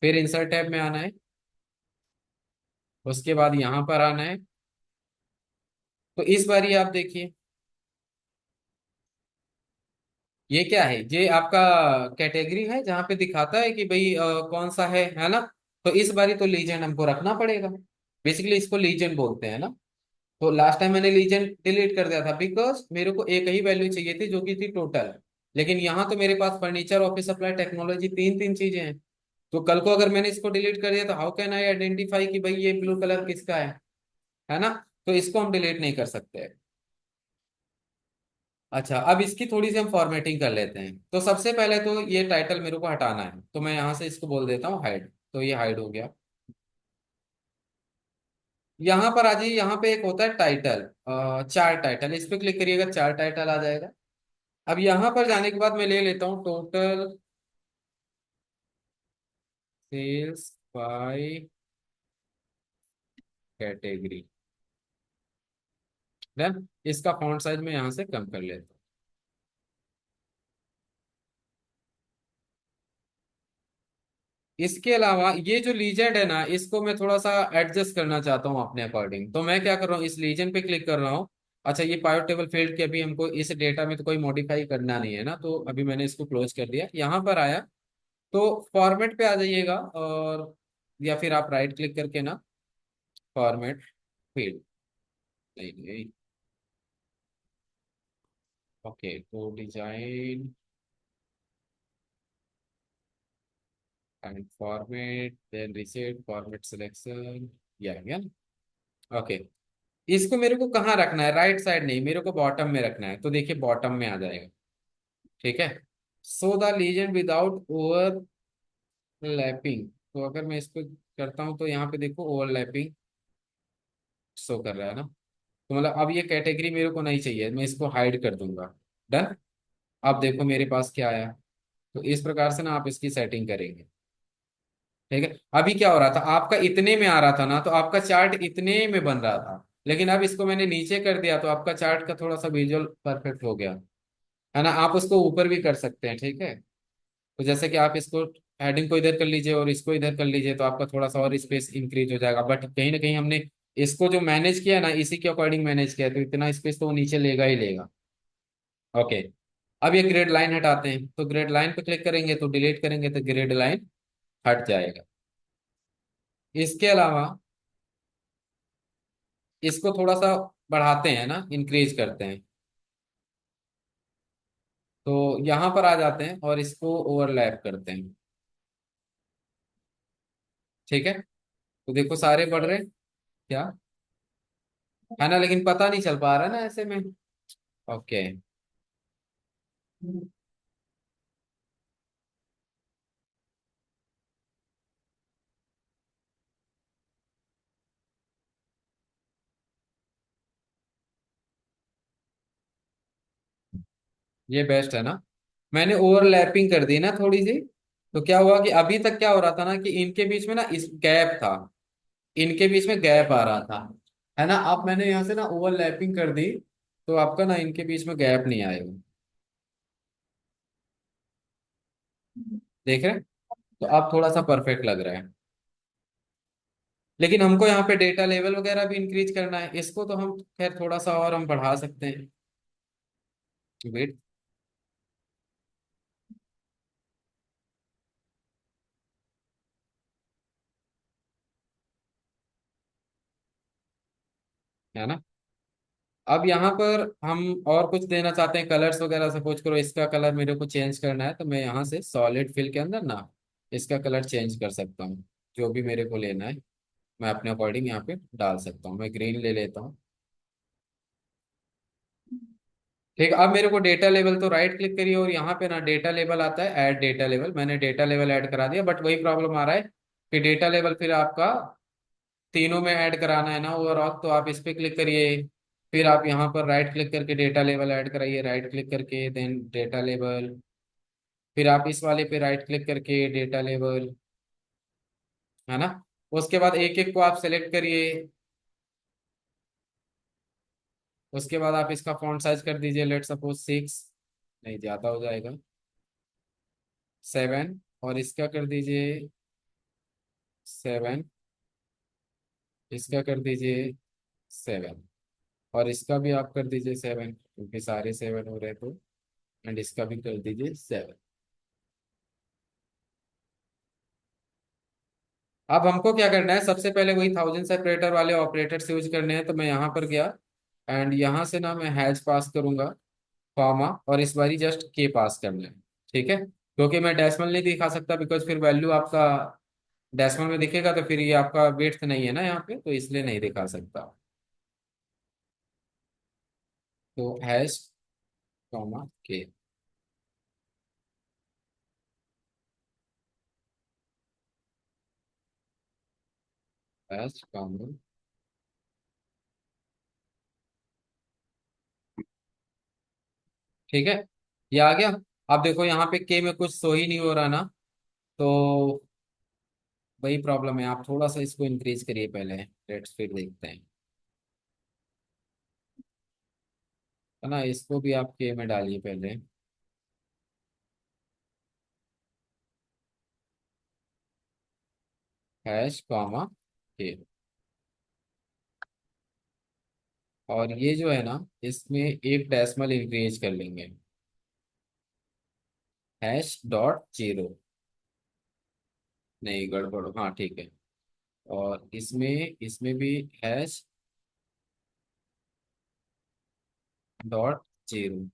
फिर इंसर्ट टैब में आना है, उसके बाद यहाँ पर आना है। तो इस बार ये आप देखिए, ये क्या है, ये आपका कैटेगरी है जहाँ पे दिखाता है कि भाई कौन सा है ना। तो इस बारी तो लीजेंड हमको रखना पड़ेगा, बेसिकली इसको लीजेंड बोलते हैं ना। तो लास्ट टाइम मैंने लीजेंड डिलीट कर दिया था बिकॉज मेरे को एक ही वैल्यू चाहिए थी जो कि थी टोटल। लेकिन यहाँ तो मेरे पास फर्नीचर, ऑफिस सप्लाई, टेक्नोलॉजी, तीन तीन चीजें हैं। तो कल को अगर मैंने इसको डिलीट कर दिया तो हाउ कैन आई आइडेंटिफाई कि भाई ये ब्लू कलर किसका है ना। तो इसको हम डिलीट नहीं कर सकते। अच्छा, अब इसकी थोड़ी सी हम फॉर्मेटिंग कर लेते हैं। तो सबसे पहले तो ये टाइटल मेरे को हटाना है, तो मैं यहाँ से इसको बोल देता हूँ हाइड। तो ये हाइड हो गया। यहाँ पर आ जाइए, यहाँ पे एक होता है टाइटल, चार टाइटल, इस पे क्लिक करिएगा, चार टाइटल आ जाएगा। अब यहाँ पर जाने के बाद मैं ले लेता हूँ total sales by category. Then इसका फॉन्ट साइज मैं यहाँ से कम कर लेता हूँ। इसके अलावा ये जो लीजेंड है ना, इसको मैं थोड़ा सा एडजस्ट करना चाहता हूँ अपने अकॉर्डिंग। तो मैं क्या कर रहा हूँ, इस लीजेंड पे क्लिक कर रहा हूँ। अच्छा, ये पावर टेबल फील्ड के अभी हमको इस डेटा में तो कोई मॉडिफाई करना नहीं है ना, तो अभी मैंने इसको क्लोज कर दिया। यहाँ पर आया तो फॉर्मेट पे आ जाइएगा, और या फिर आप राइट क्लिक करके ना, फॉर्मेट फील्ड, नहीं नहीं, ओके, तो design and format, then reset format selection, या गया। ओके, इसको मेरे को कहाँ रखना है, राइट साइड नहीं, मेरे को बॉटम में रखना है। तो देखिए बॉटम में आ जाएगा। ठीक है, so the legend without overlapping. तो अगर मैं इसको करता हूँ तो यहाँ पे देखो ओवरलैपिंग शो कर रहा है ना। तो मतलब अब ये कैटेगरी मेरे को नहीं चाहिए, मैं इसको हाइड कर दूंगा। डन। अब देखो मेरे पास क्या आया। तो इस प्रकार से ना आप इसकी सेटिंग करेंगे। ठीक है, अभी क्या हो रहा था, आपका इतने में आ रहा था ना, तो आपका चार्ट इतने में बन रहा था। लेकिन अब इसको मैंने नीचे कर दिया तो आपका चार्ट का थोड़ा सा विजुअल परफेक्ट हो गया, है ना। आप उसको ऊपर भी कर सकते हैं, ठीक है। तो जैसे कि आप इसको हेडिंग को इधर कर लीजिए और इसको इधर कर लीजिए, तो आपका थोड़ा सा और स्पेस इंक्रीज हो जाएगा। बट कहीं ना कहीं हमने इसको जो मैनेज किया ना, इसी के अकॉर्डिंग मैनेज किया, तो इतना स्पेस तो वो नीचे लेगा ही लेगा। ओके, अब ये ग्रेड लाइन हटाते हैं। तो ग्रेड लाइन पे क्लिक करेंगे, तो डिलीट करेंगे तो ग्रेड लाइन हट जाएगा। इसके अलावा इसको थोड़ा सा बढ़ाते हैं ना, इंक्रीज करते हैं। तो यहाँ पर आ जाते हैं और इसको ओवरलैप करते हैं। ठीक है, तो देखो सारे बढ़ रहे हैं क्या, है ना, लेकिन पता नहीं चल पा रहा है ना ऐसे में। ओके, ये बेस्ट है ना। मैंने ओवरलैपिंग कर दी ना थोड़ी सी। तो क्या हुआ कि अभी तक क्या हो रहा था ना, कि इनके बीच में ना इस गैप था, इनके बीच में गैप आ रहा था, है ना। अब मैंने यहाँ से ना ओवरलैपिंग कर दी, तो आपका ना इनके बीच में गैप नहीं आएगा। देख रहे हैं? तो अब थोड़ा सा परफेक्ट लग रहा है। लेकिन हमको यहाँ पे डेटा लेवल वगैरह भी इंक्रीज करना है, इसको तो हम खैर थोड़ा सा और हम बढ़ा सकते हैं। वेट, है ना। अब यहाँ पर हम और कुछ देना चाहते हैं, कलर्स वगैरह। सपोज करो इसका कलर मेरे को चेंज करना है, तो मैं यहाँ से सॉलिड फिल के अंदर ना इसका कलर चेंज कर सकता हूँ, जो भी मेरे को लेना है मैं अपने अकॉर्डिंग यहाँ पे डाल सकता हूँ। मैं ग्रीन ले लेता हूँ। ठीक है, अब मेरे को डेटा लेवल, तो राइट क्लिक करिए और यहाँ पे ना डेटा लेवल आता है, ऐड डेटा लेवल। मैंने डेटा लेवल ऐड करा दिया, बट वही प्रॉब्लम आ रहा है कि डेटा लेवल फिर आपका तीनों में ऐड कराना है ना ओवरऑल। तो आप इस पे क्लिक करिए, फिर आप यहाँ पर राइट क्लिक करके डेटा लेवल ऐड कराइए, राइट क्लिक करके देन डेटा लेवल, फिर आप इस वाले पे राइट क्लिक करके डेटा लेवल, है ना। उसके बाद एक एक को आप सेलेक्ट करिए। उसके बाद आप इसका फॉन्ट साइज कर दीजिए, लेट सपोज 6, नहीं ज्यादा हो जाएगा, 7, और इसका कर दीजिए 7, इसका कर दीजिए 7, और इसका भी आप कर दीजिए 7, क्योंकि सारे 7 हो रहे तो। एंड इसका भी कर दीजिए 7। अब हमको क्या करना है, सबसे पहले वही 1000 सेपरेटर वाले ऑपरेटर्स यूज करने हैं। तो मैं यहाँ पर गया, एंड यहाँ से ना मैं हैश पास करूंगा, कॉमा, और इस बारी जस्ट के पास करना है। ठीक है, क्योंकि मैं डेसिमल नहीं दिखा सकता, बिकॉज फिर वैल्यू आपका डेसिमल में दिखेगा तो फिर ये आपका विड्थ नहीं है ना यहाँ पे, तो इसलिए नहीं दिखा सकता। तो हैश कॉमा के। Hash comma. ठीक है, ये आ गया। अब देखो यहाँ पे के में कुछ सो ही नहीं हो रहा ना, तो वही प्रॉब्लम है। आप थोड़ा सा इसको इंक्रीज करिए पहले, लेट्स फिर देखते हैं, है ना। इसको भी आप के में डालिए पहले। हैश कॉमा के। और ये जो है ना, इसमें एक डेसिमल इंक्रीज कर लेंगे, हैश डॉट जीरो। नहीं गड़बड़, हाँ ठीक है। और इसमें इसमें भी हैश डॉट जीरो।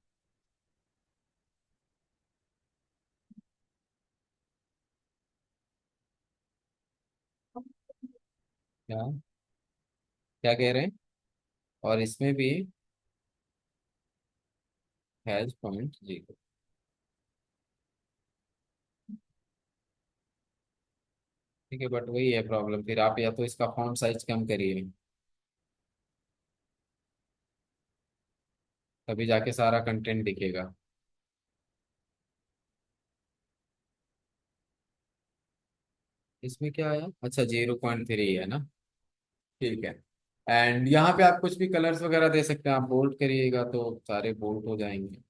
क्या क्या कह रहे हैं, और इसमें भी हैश पॉइंट जीरो। ठीक है, बट वही है प्रॉब्लम, फिर आप या तो इसका फॉन्ट साइज कम करिए, तभी जाके सारा कंटेंट दिखेगा। इसमें क्या आया, अच्छा 0.3 है ना। ठीक है। एंड यहाँ पे आप कुछ भी कलर्स वगैरह दे सकते हैं, आप बोल्ड करिएगा तो सारे बोल्ड हो जाएंगे।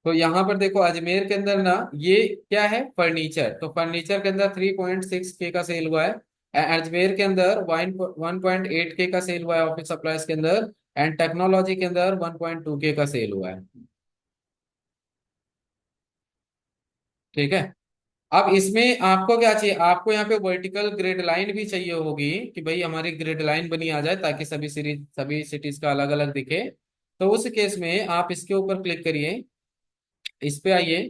तो यहाँ पर देखो अजमेर के अंदर ना, ये क्या है, फर्नीचर, तो फर्नीचर के अंदर 3.6 के का सेल हुआ है। अजमेर के अंदर 1.8 के का सेल हुआ है ऑफिस सप्लाईज के अंदर। एंड टेक्नोलॉजी के अंदर 1.2 के का सेल हुआ है। ठीक है। अब इसमें आपको क्या चाहिए, आपको यहाँ पे वर्टिकल ग्रिड लाइन भी चाहिए होगी, कि भाई हमारी ग्रिड लाइन बनी आ जाए ताकि सभी सीरीज सभी सिटीज का अलग अलग दिखे। तो उस केस में आप इसके ऊपर क्लिक करिए, इस पे आइए,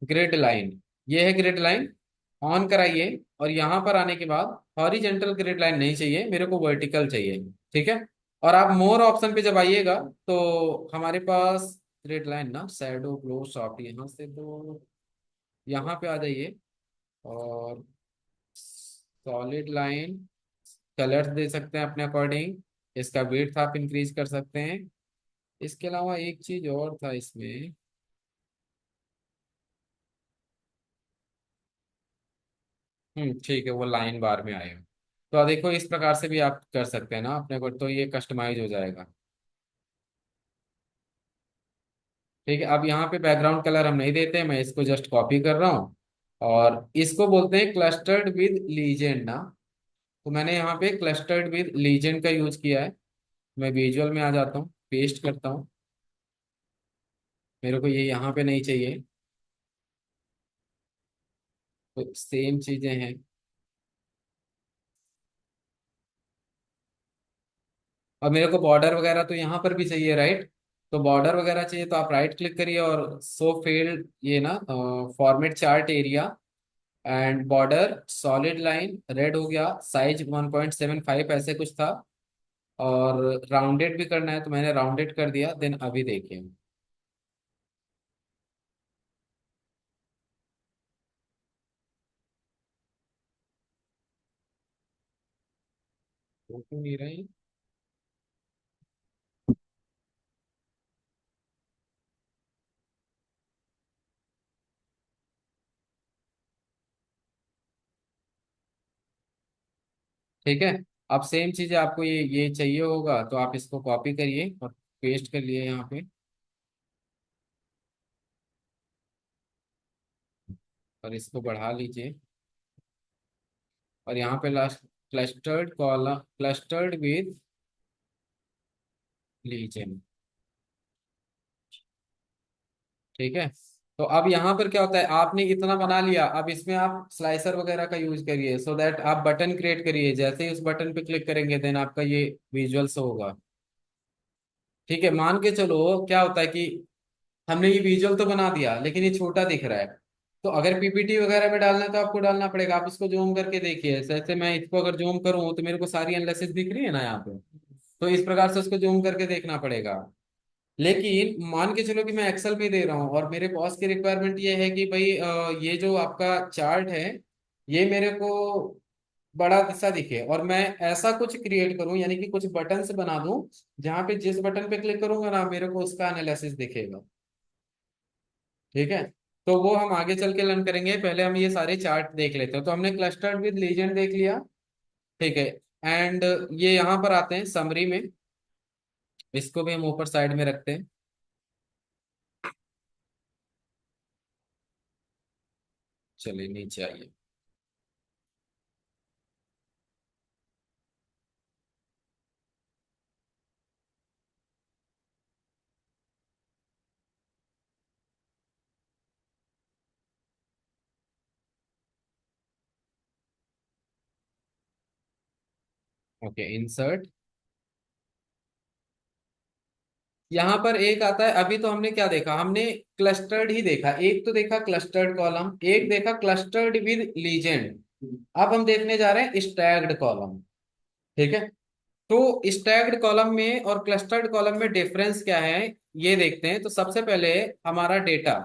ग्रिड लाइन, ये है ग्रिड लाइन, ऑन कराइए। और यहाँ पर आने के बाद हॉरिजेंटल ग्रिड लाइन नहीं चाहिए मेरे को, वर्टिकल चाहिए। ठीक है। और आप मोर ऑप्शन पे जब आइएगा, तो हमारे पास ग्रिड लाइन ना, शैडो ग्लो सॉफ्ट, यहाँ से तो यहाँ पे आ जाइए, और सॉलिड लाइन, कलर्स दे सकते हैं अपने अकॉर्डिंग। इसका विड्थ आप इंक्रीज कर सकते हैं। इसके अलावा एक चीज और था इसमें। ठीक है, वो लाइन बार में आएगा। तो देखो इस प्रकार से भी आप कर सकते हैं ना अपने को, तो ये कस्टमाइज हो जाएगा। ठीक है, अब यहाँ पे बैकग्राउंड कलर हम नहीं देते, मैं इसको जस्ट कॉपी कर रहा हूँ। और इसको बोलते हैं क्लस्टर्ड विद लीजेंड ना। तो मैंने यहाँ पे क्लस्टर्ड विद लीजेंड का यूज किया है। मैं विजुअल में आ जाता हूँ, पेस्ट करता हूँ। मेरे को ये यहाँ पे नहीं चाहिए, तो सेम चीजें हैं। और मेरे को बॉर्डर वगैरह तो यहाँ पर भी चाहिए, राइट। तो बॉर्डर वगैरह चाहिए तो आप राइट क्लिक करिए, और सो फील्ड ये ना, format chart area, and border solid line red हो गया, साइज 1.75 ऐसे कुछ था। और राउंडेड भी करना है तो मैंने राउंडेड कर दिया, देन अभी देखिए। हो क्यों नहीं रही? ठीक है। अब सेम चीज आपको ये चाहिए होगा, तो आप इसको कॉपी करिए और पेस्ट कर लिए यहाँ पे। और इसको बढ़ा लीजिए। और यहाँ पे last, clustered column, clustered with legend. ठीक है। तो अब यहाँ पर क्या होता है, आपने इतना बना लिया, अब इसमें आप स्लाइसर वगैरह का यूज करिए, सो दैट आप बटन क्रिएट करिए। जैसे ही उस बटन पे क्लिक करेंगे देन आपका ये विजुअल्स होगा। ठीक है। मान के चलो क्या होता है कि हमने ये विजुअल तो बना दिया लेकिन ये छोटा दिख रहा है। तो अगर पीपीटी वगैरह में डालना है तो आपको डालना पड़ेगा। आप इसको जूम करके देखिए, जैसे मैं इसको अगर जूम करूँ तो मेरे को सारी एनालिसिस दिख रही है ना यहाँ पे। तो इस प्रकार से उसको जूम करके देखना पड़ेगा। लेकिन मान के चलो कि मैं एक्सेल में दे रहा हूँ और मेरे बॉस की रिक्वायरमेंट ये है कि भाई ये जो आपका चार्ट है ये मेरे को बड़ा सा दिखे, और मैं ऐसा कुछ क्रिएट करूं, यानी कि कुछ बटन बना दूं जहां पे जिस बटन पे क्लिक करूंगा ना मेरे को उसका एनालिसिस दिखेगा। ठीक है। तो वो हम आगे चल के लर्न करेंगे, पहले हम ये सारे चार्ट देख लेते हैं। तो हमने क्लस्टर्ड विद लीजेंड देख लिया। ठीक है। एंड ये यहाँ पर आते हैं समरी में। इसको भी हम ऊपर साइड में रखते हैं। चलिए नीचे आइए। Okay, insert. यहाँ पर एक आता है, अभी तो हमने क्या देखा, हमने क्लस्टर्ड ही देखा। एक तो देखा क्लस्टर्ड कॉलम, एक देखा क्लस्टर्ड विद लीजेंड। अब हम देखने जा रहे हैं स्टैग्ड कॉलम। ठीक है। तो स्टैग्ड कॉलम में और क्लस्टर्ड कॉलम में डिफरेंस क्या है ये देखते हैं। तो सबसे पहले हमारा डेटा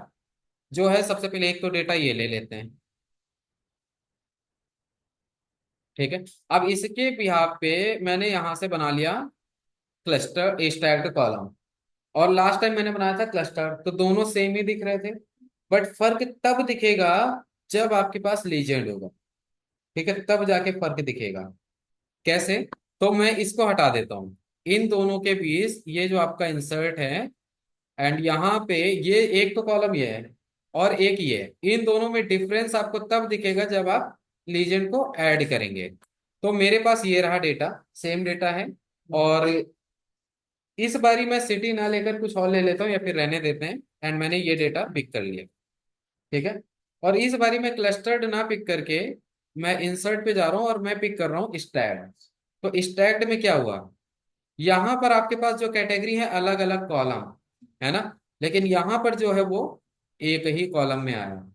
जो है, सबसे पहले एक तो डेटा ये ले लेते हैं। ठीक है। अब इसके बिहाफ पे मैंने यहां से बना लिया क्लस्टर स्टैग्ड कॉलम। और लास्ट टाइम मैंने बनाया था क्लस्टर, तो दोनों सेम ही दिख रहे थे। बट फर्क तब दिखेगा जब आपके पास लीजेंड होगा। ठीक है, तब जाके फर्क दिखेगा। कैसे? तो मैं इसको हटा देता हूं। इन दोनों के बीच ये जो आपका इंसर्ट है, एंड यहाँ पे ये एक तो कॉलम ये है और एक ये है, इन दोनों में डिफरेंस आपको तब दिखेगा जब आप लीजेंड को ऐड करेंगे। तो मेरे पास ये रहा डेटा, सेम डेटा है। और इस बारी मैं सिटी ना लेकर कुछ और ले लेता हूँ या फिर रहने देते हैं। एंड मैंने ये डेटा पिक कर लिया। ठीक है। और इस बारी मैं क्लस्टर्ड ना पिक करके मैं इंसर्ट पे जा रहा हूँ और मैं पिक कर रहा हूँ स्टैग्ड। तो स्टैग्ड में क्या हुआ, यहाँ पर आपके पास जो कैटेगरी है अलग अलग कॉलम है ना, लेकिन यहाँ पर जो है वो एक ही कॉलम में आया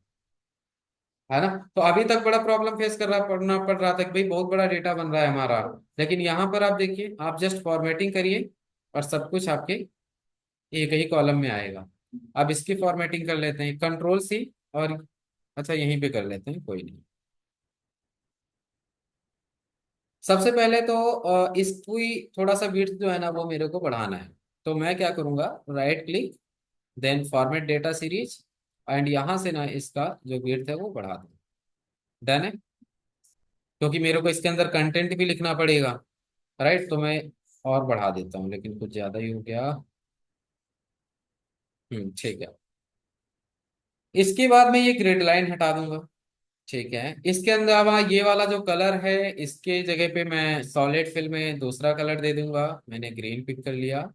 है ना। तो अभी तक बड़ा प्रॉब्लम फेस कर रहा पड़ना पड़ रहा था कि भाई बहुत बड़ा डेटा बन रहा है हमारा। लेकिन यहाँ पर आप देखिए, आप जस्ट फॉर्मेटिंग करिए और सब कुछ आपके एक ही कॉलम में आएगा। अब इसकी फॉर्मेटिंग कर लेते हैं, कंट्रोल सी। और अच्छा, यहीं पे कर लेते हैं, कोई नहीं। सबसे पहले तो इसकी थोड़ा सा विड्थ जो है ना वो मेरे को बढ़ाना है। तो मैं क्या करूंगा, right click, then format data series, and यहां से ना इसका जो विड्थ है वो बढ़ा दूं। डन है। क्योंकि मेरे को इसके अंदर कंटेंट भी लिखना पड़ेगा। राइट, तो मैं और बढ़ा देता हूँ, लेकिन कुछ ज्यादा ही हो गया। ठीक है। इसके बाद मैं ये ग्रिड लाइन हटा दूंगा। ठीक है। इसके अंदर अब ये वाला जो कलर है, इसके जगह पे मैं सॉलिड फिल में दूसरा कलर दे दूंगा। मैंने ग्रीन पिक कर लिया।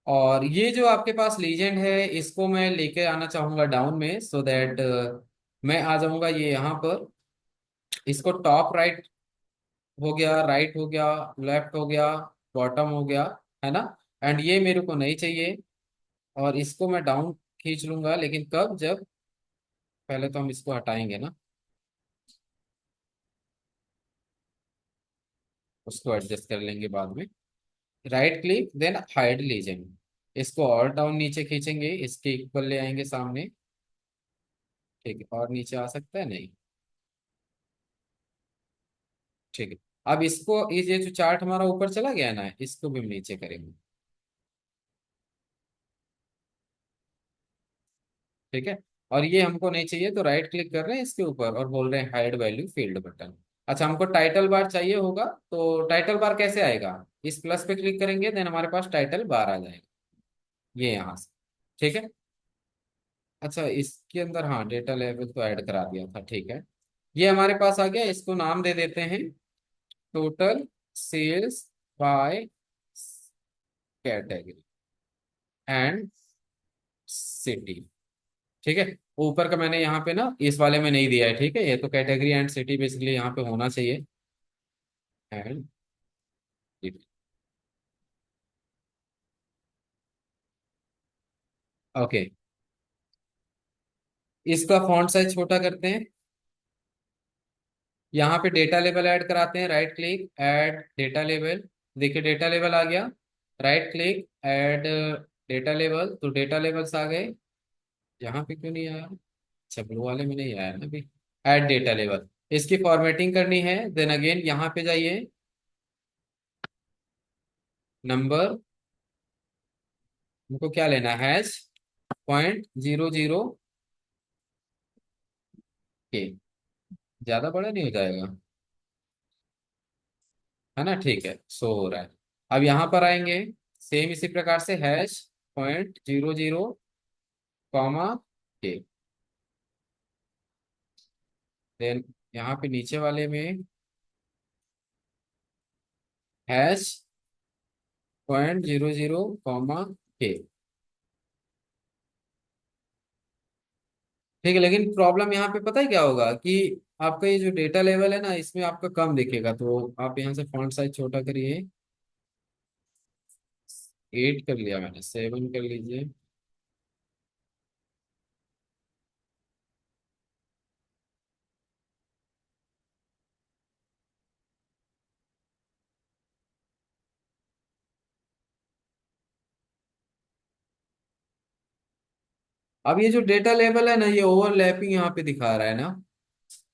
और ये जो आपके पास लीजेंड है इसको मैं लेके आना चाहूंगा डाउन में, सो दैट मैं आ जाऊंगा ये यहाँ पर। इसको टॉप राइट हो गया, राइट हो गया, लेफ्ट हो गया, बॉटम हो गया, है ना। एंड ये मेरे को नहीं चाहिए। और इसको मैं डाउन खींच लूंगा, लेकिन कब, जब पहले तो हम इसको हटाएंगे ना, उसको एडजस्ट कर लेंगे बाद में। Right click, then hide legend. इसको और डाउन नीचे खींचेंगे, इसके इक्वल ले आएंगे सामने। ठीक है, और नीचे आ सकता है नहीं। ठीक है। अब इसको ये जो चार्ट हमारा ऊपर चला गया ना, इसको भी हम नीचे करेंगे। ठीक है। और ये हमको नहीं चाहिए, तो राइट क्लिक कर रहे हैं इसके ऊपर और बोल रहे हैं हाइड वैल्यू फील्ड बटन। अच्छा, हमको टाइटल बार चाहिए होगा, तो टाइटल बार कैसे आएगा? इस प्लस पे क्लिक करेंगे, देन हमारे पास टाइटल बार आ जाएगा, ये यहाँ से। ठीक है। अच्छा, इसके अंदर हाँ डेटा लेवल तो ऐड करा दिया था, ठीक है। ये हमारे पास आ गया, इसको नाम दे देते हैं total sales by category and city. ठीक है। ऊपर का मैंने यहाँ पे ना इस वाले में नहीं दिया है, ठीक है, ये तो कैटेगरी एंड सिटी बेसिकली यहाँ पे होना चाहिए। एंड ओके, इसका फॉन्ट साइज छोटा करते हैं। यहाँ पे डेटा लेवल ऐड कराते हैं, right click add data level. देखिए डेटा लेवल आ गया, right click add data level, तो डेटा लेवल्स आ गए। यहाँ पे क्यों नहीं आया? अच्छा, ब्लू वाले में नहीं आया ना अभी। ऐड डेटा लेवल, इसकी फॉर्मेटिंग करनी है, देन अगेन यहाँ पे जाइए, नंबर, हमको क्या लेना है, हैश 0.00 के, ज्यादा बड़ा नहीं हो जाएगा, है ना? ठीक है, सो हो रहा है। अब यहाँ पर आएंगे, सेम इसी प्रकार से हैश 0.00 कॉमा के, देन यहाँ पे नीचे वाले में हैश 0.00 कॉमा के। ठीक है, लेकिन प्रॉब्लम यहाँ पे पता है क्या होगा कि आपका ये जो डेटा लेवल है ना, इसमें आपका कम दिखेगा, तो आप यहाँ से फॉन्ट साइज छोटा करिए। 8 कर लिया मैंने, 7 कर लीजिए। अब ये जो डेटा लेवल है ना, ये ओवरलैपिंग यहाँ पे दिखा रहा है ना,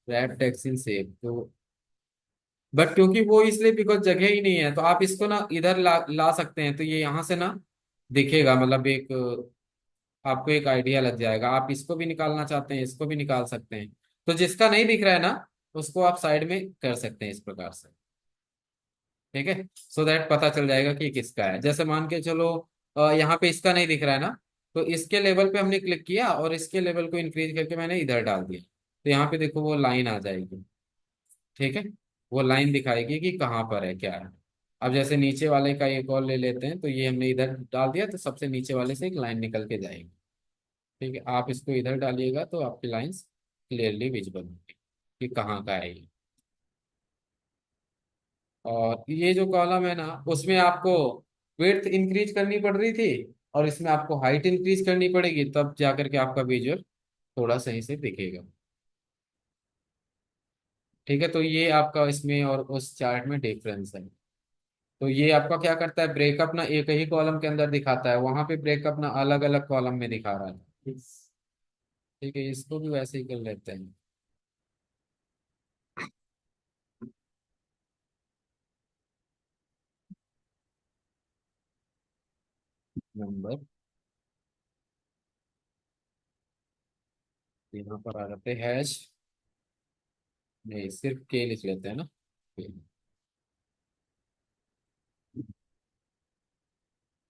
रैप टेक्स्ट इन सेव, तो बट क्योंकि वो इसलिए बिकॉज जगह ही नहीं है, तो आप इसको ना इधर ला सकते हैं, तो ये यहाँ से ना दिखेगा, मतलब एक आपको एक आइडिया लग जाएगा। आप इसको भी निकालना चाहते हैं, इसको भी निकाल सकते हैं, तो जिसका नहीं दिख रहा है ना, उसको आप साइड में कर सकते हैं इस प्रकार से। ठीक है, सो दैट पता चल जाएगा कि ये किसका है। जैसे मान के चलो यहाँ पे इसका नहीं दिख रहा है ना, तो इसके लेवल पे हमने क्लिक किया और इसके लेवल को इंक्रीज करके मैंने इधर डाल दिया, तो यहाँ पे देखो वो लाइन आ जाएगी। ठीक है, वो लाइन दिखाएगी कि कहाँ पर है, क्या है। अब जैसे नीचे वाले का एक और ले लेते हैं, तो ये हमने इधर डाल दिया, तो सबसे नीचे वाले से एक लाइन निकल के जाएगी। ठीक है, आप इसको इधर डालिएगा तो आपकी लाइंस क्लियरली विजिबल होगी कि कहाँ का है ये। और ये जो कॉलम है ना, उसमें आपको विड्थ इंक्रीज करनी पड़ रही थी, और इसमें आपको हाइट इंक्रीज करनी पड़ेगी, तब जाकर के आपका विजुअल थोड़ा सही से दिखेगा। ठीक है, तो ये आपका इसमें और उस चार्ट में डिफरेंस है। तो ये आपका क्या करता है, ब्रेकअप ना एक ही कॉलम के अंदर दिखाता है, वहां पे ब्रेकअप ना अलग अलग कॉलम में दिखा रहा है। ठीक है, इसको भी वैसे ही कर लेते हैं। नंबर, यहाँ पर आ जाते हैं हैश, नहीं सिर्फ के लिख लेते हैं ना।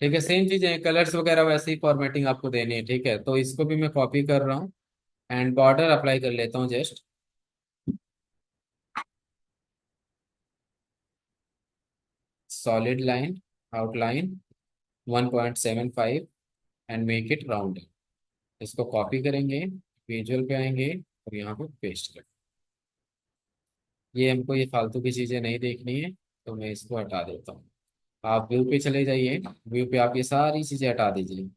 ठीक है, सेम चीजें, कलर्स वगैरह वैसे ही फॉर्मेटिंग आपको देनी है। ठीक है, तो इसको भी मैं कॉपी कर रहा हूँ एंड बॉर्डर अप्लाई कर लेता हूँ just. Solid line, outline 1.75 and make it round. इसको कॉपी करेंगे, विजुअल पे आएंगे और यहाँ पे पेस्ट करेंगे। ये हमको ये फालतू की चीजें नहीं देखनी है, तो मैं इसको हटा देता हूँ। आप व्यू पे चले जाइए, व्यू पे आप ये सारी चीजें हटा दीजिए।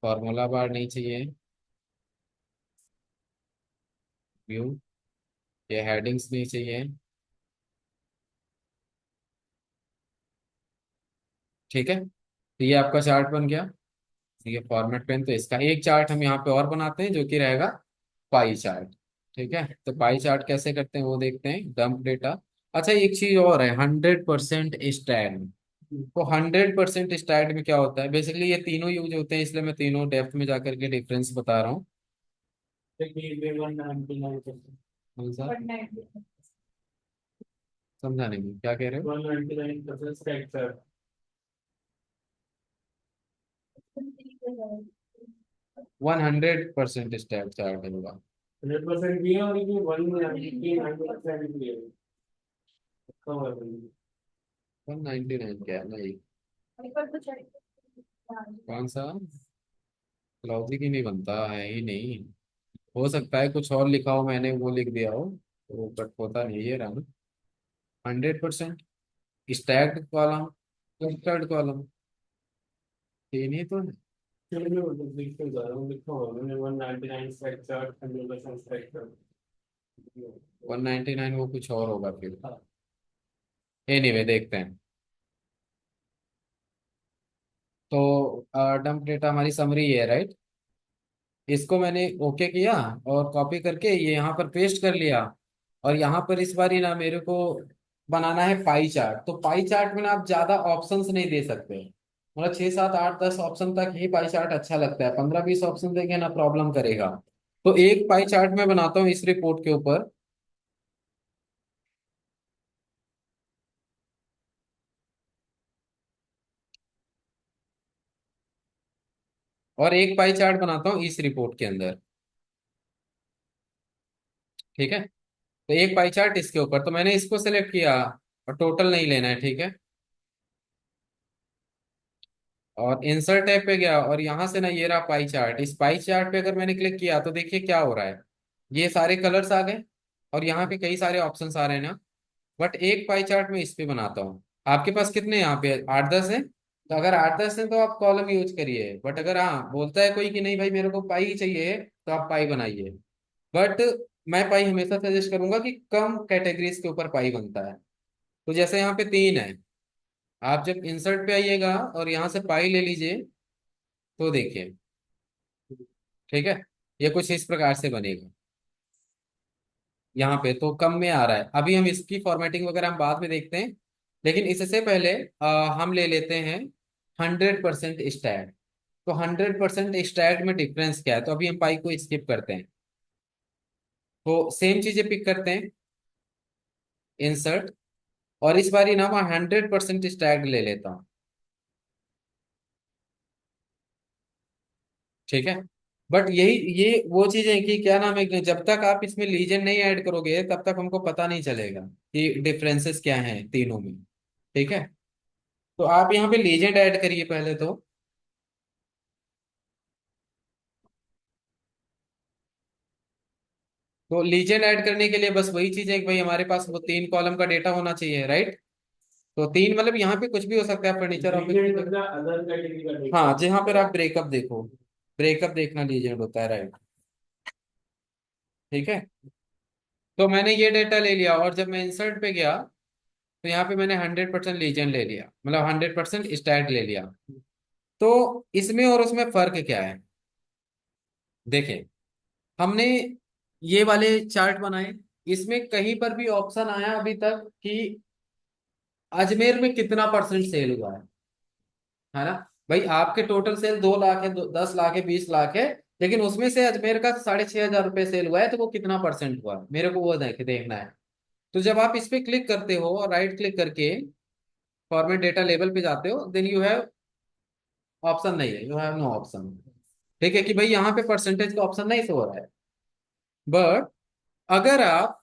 फॉर्मूला बार नहीं चाहिए, व्यू, ये हेडिंग्स नहीं चाहिए। ठीक है, तो ये आपका चार्ट बन गया। ये फॉर्मेट पेन, तो इसका एक चार्ट हम यहाँ पे और बनाते हैं जो कि रहेगा पाई चार्ट। ठीक है, तो पाई चार्ट कैसे करते हैं वो देखते हैं, डंप डेटा। अच्छा, एक चीज और है, 100% स्टैग्ड। तो 100% स्टैग्ड में क्या होता है, बेसिकली ये तीनों यूज होते हैं, इसलिए मैं तीनों डेप्थ में जाकर के डिफरेंस बता रहा हूँ। कौन सा? 190। समझा नहीं, क्या कह रहे हो? 100% स्टैग्ड चार्ट होगा। 199 क्या है, नहीं। कौन सा? लॉजिक ही नहीं बनता है ही नहीं। हो सकता है कुछ और लिखा हो, मैंने वो लिख दिया हो, तो बट होता नहीं है run. 100% stacked column, clustered column, तीन ही तो है। 199 वो कुछ और होगा फिर। एनीवे देखते हैं। तो डंप डेटा हमारी समरी है, राइट। इसको मैंने ओके किया और कॉपी करके ये यहाँ पर पेस्ट कर लिया। और यहाँ पर इस बार ही ना मेरे को बनाना है पाई चार्ट। तो पाई चार्ट में ना आप ज्यादा ऑप्शंस नहीं दे सकते, मतलब 6 7 8 10 ऑप्शन तक ही पाई चार्ट अच्छा लगता है, 15 20 ऑप्शन देंगे ना प्रॉब्लम करेगा। तो एक पाई चार्ट में बनाता हूँ इस रिपोर्ट के ऊपर, और एक पाई चार्ट बनाता हूँ इस रिपोर्ट के अंदर। ठीक है, तो एक पाई चार्ट इसके ऊपर, तो मैंने इसको सेलेक्ट किया और टोटल नहीं लेना है, ठीक है। और इंसर्ट टैब पे गया और यहां से ना ये रहा पाई चार्ट। इस पाई चार्ट पे अगर मैंने क्लिक किया तो देखिए क्या हो रहा है, ये सारे कलर्स आ गए और यहाँ पे कई सारे ऑप्शंस आ रहे हैं ना। बट एक पाई चार्ट में इस पे बनाता हूँ। आपके पास कितने यहाँ पे 8 10 है, तो अगर 8 10 है तो आप कॉलम यूज करिए। बट अगर हाँ बोलता है कोई कि नहीं भाई मेरे को पाई ही चाहिए, तो आप पाई बनाइए। बट मैं पाई हमेशा सजेस्ट करूंगा कि कम कैटेगरीज के ऊपर पाई बनता है। तो जैसे यहाँ पे 3 है, आप जब इंसर्ट पे आइएगा और यहाँ से पाई ले लीजिए, तो देखिए, ठीक है, ये कुछ इस प्रकार से बनेगा। यहाँ पे तो कम में आ रहा है, अभी हम इसकी फॉर्मेटिंग वगैरह हम बाद में देखते हैं। लेकिन इससे पहले हम ले लेते हैं 100% स्टैट। तो 100% स्टैट में डिफरेंस क्या है, तो अभी हम पाई को स्किप करते हैं। तो सेम चीजें पिक करते हैं, इंसर्ट, और इस बार ना मैं 100% स्टैट ले लेता हूँ। ठीक है, बट यही ये वो चीज है कि क्या नाम है, जब तक आप इसमें लीजेंड नहीं ऐड करोगे तब तक हमको पता नहीं चलेगा कि डिफरेंसेस क्या हैं तीनों में। ठीक है, तो आप यहाँ पे लीजेंड ऐड करिए पहले तो। तो लीजेंड ऐड करने के लिए बस वही चीज है कि भाई हमारे पास वो 3 कॉलम का डेटा होना चाहिए, राइट। तो 3 मतलब यहाँ पे कुछ भी हो सकता है, फर्नीचर ऑफिस। हाँ, जहाँ पर आप ब्रेकअप देखो, ब्रेकअप देखना लीजेंड होता है, राइट। ठीक है, तो मैंने ये डेटा ले लिया और जब मैं इंसर्ट पे गया तो यहाँ पे मैंने 100% लीजेंड ले लिया, मतलब 100% स्टैट ले लिया। तो इसमें और उसमें फर्क क्या है, देखें, हमने ये वाले चार्ट बनाए, इसमें कहीं पर भी ऑप्शन आया अभी तक कि अजमेर में कितना परसेंट सेल हुआ है ना। भाई आपके टोटल सेल 2 लाख है, 10 लाख है, 20 लाख है, लेकिन उसमें से अजमेर का 6,500 रुपये सेल हुआ है, तो वो कितना परसेंट हुआ मेरे को वो देखना है। तो जब आप इस पे क्लिक करते हो और राइट क्लिक करके फॉर्मेट डेटा लेबल पे जाते हो, देन यू हैव ऑप्शन, नहीं है, यू हैव नो ऑप्शन। ठीक है कि भाई यहाँ पे परसेंटेज का ऑप्शन नहीं शो हो रहा है। बट अगर आप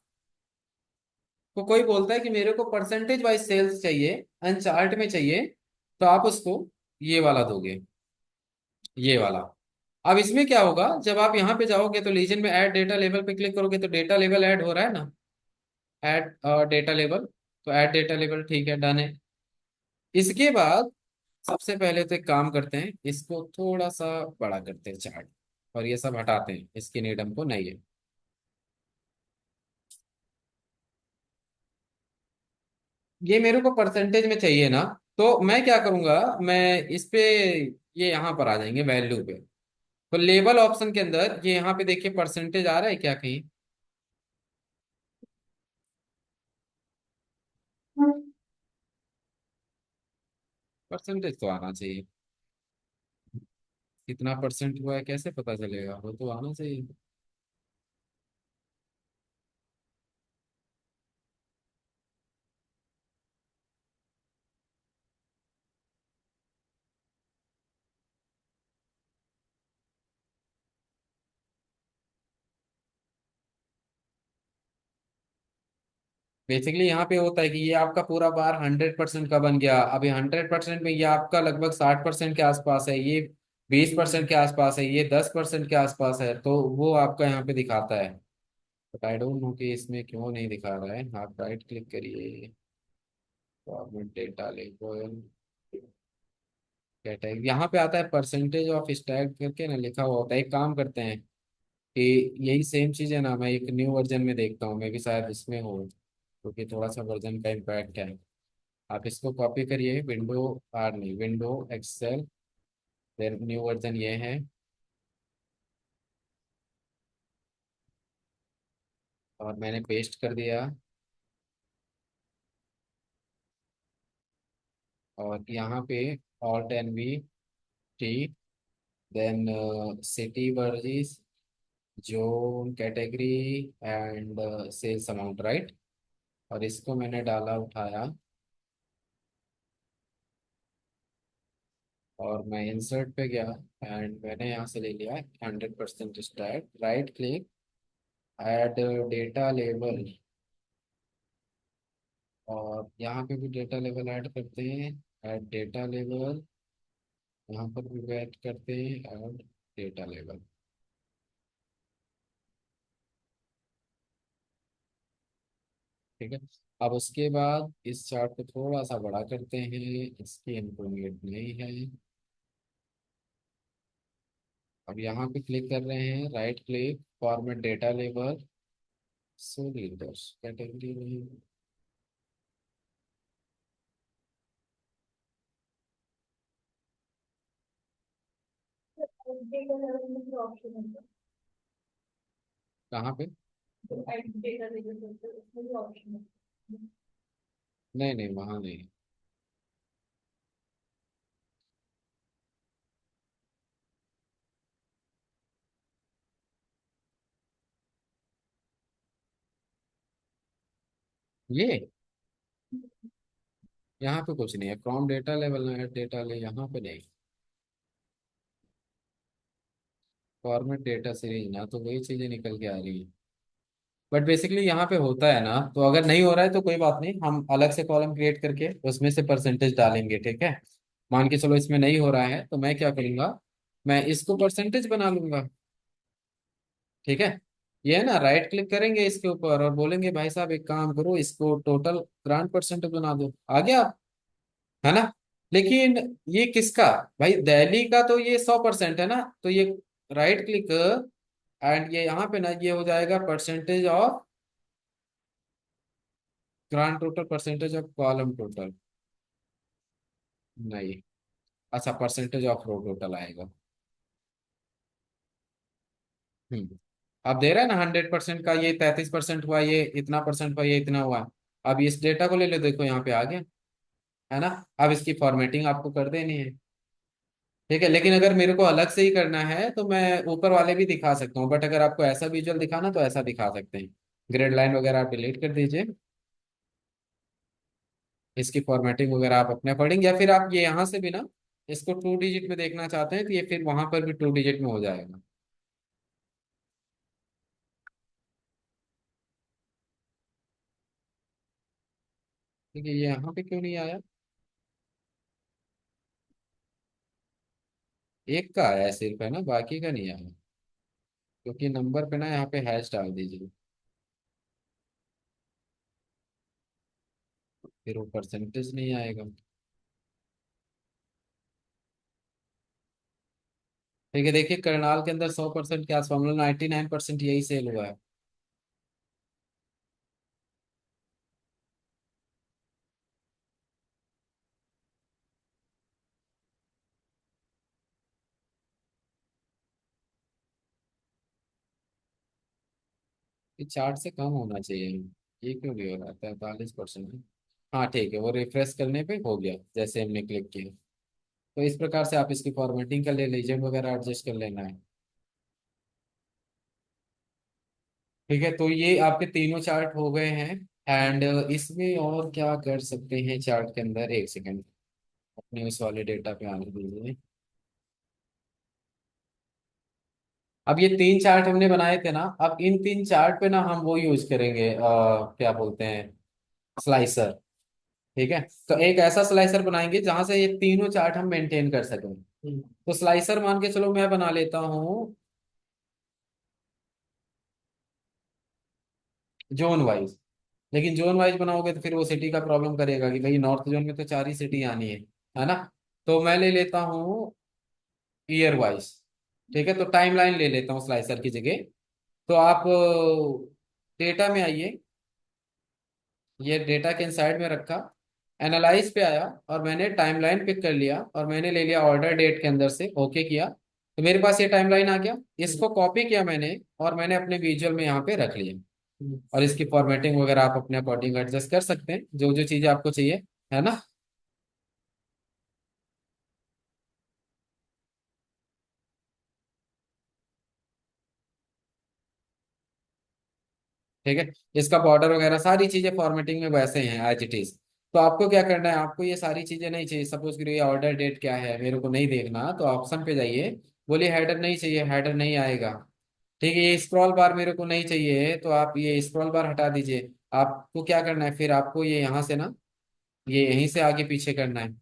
को कोई बोलता है कि मेरे को परसेंटेज वाइज सेल्स चाहिए एंड चार्ट में चाहिए, तो आप उसको ये वाला दोगे, ये वाला। अब इसमें क्या होगा, जब आप यहाँ पे जाओगे तो लीजन में ऐड डेटा लेवल पे क्लिक करोगे तो डेटा लेवल ऐड हो रहा है ना, ऐड डेटा लेवल। तो ऐड डेटा लेवल, ठीक है, डन है। इसके बाद सबसे पहले तो एक काम करते हैं, इसको थोड़ा सा बड़ा करते हैं चार्ट, और ये सब हटाते हैं, इसकी नीड हमको नहीं है। ये मेरे को परसेंटेज में चाहिए ना, तो मैं क्या करूंगा, मैं इस पे ये यहाँ पर आ जाएंगे वैल्यू पे। तो लेबल ऑप्शन के अंदर ये यहाँ पे देखिए परसेंटेज आ रहा है क्या कहीं? परसेंटेज तो आना चाहिए। कितना परसेंट हुआ है कैसे पता चलेगा, वो तो आना चाहिए। बेसिकली यहाँ पे होता है कि ये आपका पूरा बार 100% का बन गया, अभी 100% में ये आपका लगभग 60% के आसपास है, ये 20% के आसपास है, ये 10% के आसपास है, तो वो आपका यहाँ पे दिखाता है। बट आई डोंट नो कि इसमें क्यों नहीं दिखा रहा है। आप राइट क्लिक करिए, फॉर्मेट डेटा लेबल, कैटेगरी, यहाँ पे आता है परसेंटेज ऑफ स्टैग करके ना लिखा हुआ होता है। एक काम करते हैं कि यही सेम चीज़ है ना, मैं एक न्यू वर्जन में देखता हूँ, मैं भी शायद इसमें हो, क्योंकि थोड़ा सा वर्जन का इम्पैक्ट है। आप इसको कॉपी करिए, विंडो, आर नहीं, विंडो एक्सेल, फिर न्यू वर्जन ये है, और मैंने पेस्ट कर दिया। और यहाँ पे alt N V T, then city versus, zone, category and sales amount, right. और इसको मैंने डाला, उठाया, और मैं इंसर्ट पे गया, एंड मैंने यहाँ से ले लिया 100% stacked, right click, add data label, और यहाँ पे भी डेटा लेवल ऐड करते हैं, ऐड डेटा लेवल, यहाँ पर भी ऐड करते हैं, ऐड डेटा लेवल। ठीक है। अब उसके बाद इस चार्ट को थोड़ा सा बड़ा करते हैं, इसकी इम्प्रूवमेंट नहीं है। अब यहाँ पे क्लिक कर रहे हैं, राइट क्लिक, फॉर्मेट डेटा लेवल, सो लीडर्स कैटेगरी नहीं। डेटा लेवल में जो ऑप्शन है, कहाँ पे? जो डेटा लेवल होता है उसमें जो ऑप्शन है। नहीं नहीं, वहाँ नहीं। ये यहाँ पे कुछ नहीं है, फ्रॉम डेटा लेवल ना, डेटा ले, यहाँ पे नहीं। फॉर्मेट डेटा सीरीज ना, तो वही चीजें निकल के आ रही है। बट बेसिकली यहाँ पे होता है ना, तो अगर नहीं हो रहा है तो कोई बात नहीं, हम अलग से कॉलम क्रिएट करके उसमें से परसेंटेज डालेंगे, ठीक है। मान के चलो इसमें नहीं हो रहा है, तो मैं क्या करूंगा, मैं इसको परसेंटेज बना लूंगा, ठीक है। ये है ना, राइट क्लिक करेंगे इसके ऊपर और बोलेंगे भाई साहब एक काम करो, इसको टोटल ग्रांट परसेंटेज बना दो, आ गया आप, है ना। लेकिन ये किसका, भाई दिल्ली का तो ये 100% है ना, तो ये राइट क्लिक, एंड ये यहाँ पे ना ये हो जाएगा percentage of grand total, percentage of column total, नहीं, अच्छा परसेंटेज ऑफ रो टोटल आएगा। अब दे रहा है ना 100% का, ये 33% हुआ, ये इतना परसेंट हुआ, ये इतना हुआ। अब इस डेटा को ले लो, देखो यहाँ पे आ गया, है ना। अब इसकी फॉर्मेटिंग आपको कर देनी है, ठीक है। लेकिन अगर मेरे को अलग से ही करना है तो मैं ऊपर वाले भी दिखा सकता हूँ, बट अगर आपको ऐसा विजुअल दिखाना तो ऐसा दिखा सकते हैं। ग्रेड लाइन वगैरह आप डिलीट कर दीजिए, इसकी फॉर्मेटिंग वगैरह आप अपने पढ़ेंगे, या फिर आप ये यहाँ से भी ना इसको 2 डिजिट में देखना चाहते हैं तो ये फिर वहां पर भी 2 डिजिट में हो जाएगा। ठीक है, ये यहाँ पे क्यों नहीं आया? एक का आया है सिर्फ, है ना, बाकी का नहीं आया, क्योंकि नंबर पे ना यहाँ पे हैश डाल दीजिए, फिर वो परसेंटेज नहीं आएगा। ठीक है, देखिए करनाल के अंदर 100% के आसपास, मतलब 99% यही सेल हुआ है। चार्ट से कम होना चाहिए। ये क्यों नहीं हो रहा? 43%। हाँ ठीक है, वो रिफ्रेश करने पे हो गया जैसे हमने क्लिक किया। तो इस प्रकार से आप इसकी फॉर्मेटिंग कर ले, लीजेंड वगैरह एडजस्ट कर लेना है। ठीक है, तो ये आपके तीनों चार्ट हो गए हैं। एंड इसमें और क्या कर सकते हैं चार्ट के अंदर, एक सेकंड अपने उस वाले डेटा पे आने दीजिए। अब ये तीन चार्ट हमने बनाए थे ना, अब इन तीन चार्ट पे ना हम वो यूज करेंगे, क्या बोलते हैं, स्लाइसर। ठीक है, तो एक ऐसा स्लाइसर बनाएंगे जहां से ये तीनों चार्ट हम मेंटेन कर सकें। तो स्लाइसर मान के चलो मैं बना लेता हूँ जोन वाइज। लेकिन जोन वाइज बनाओगे तो फिर वो सिटी का प्रॉब्लम करेगा कि भाई नॉर्थ जोन में तो चार ही सिटी आनी है ना। तो मैं ले लेता हूँ ईयर वाइज। ठीक है, तो टाइमलाइन ले लेता हूँ स्लाइसर की जगह। तो आप डेटा में आइए, ये डेटा के इनसाइड में रखा, एनालाइज पे आया और मैंने टाइमलाइन पिक कर लिया और मैंने ले लिया ऑर्डर डेट के अंदर से, ओके किया, तो मेरे पास ये टाइमलाइन आ गया। इसको कॉपी किया मैंने और मैंने अपने विजुअल में यहाँ पे रख लिया। और इसकी फॉर्मेटिंग वगैरह आप अपने अकॉर्डिंग एडजस्ट कर सकते हैं, जो जो चीजें आपको चाहिए, है ना। ठीक है, इसका बॉर्डर वगैरह सारी चीजें फॉर्मेटिंग में वैसे हैं एज इट इज। तो आपको क्या करना है, आपको ये सारी चीजें नहीं चाहिए, सपोज करिए ऑर्डर डेट क्या है मेरे को नहीं देखना, तो ऑप्शन पे जाइए, बोलिए हेडर नहीं चाहिए, हेडर नहीं आएगा। ठीक है, ये स्क्रॉल बार मेरे को नहीं चाहिए, तो आप ये स्क्रॉल बार हटा दीजिए। आपको क्या करना है फिर, आपको ये यहाँ से ना, ये यहीं से आगे पीछे करना है।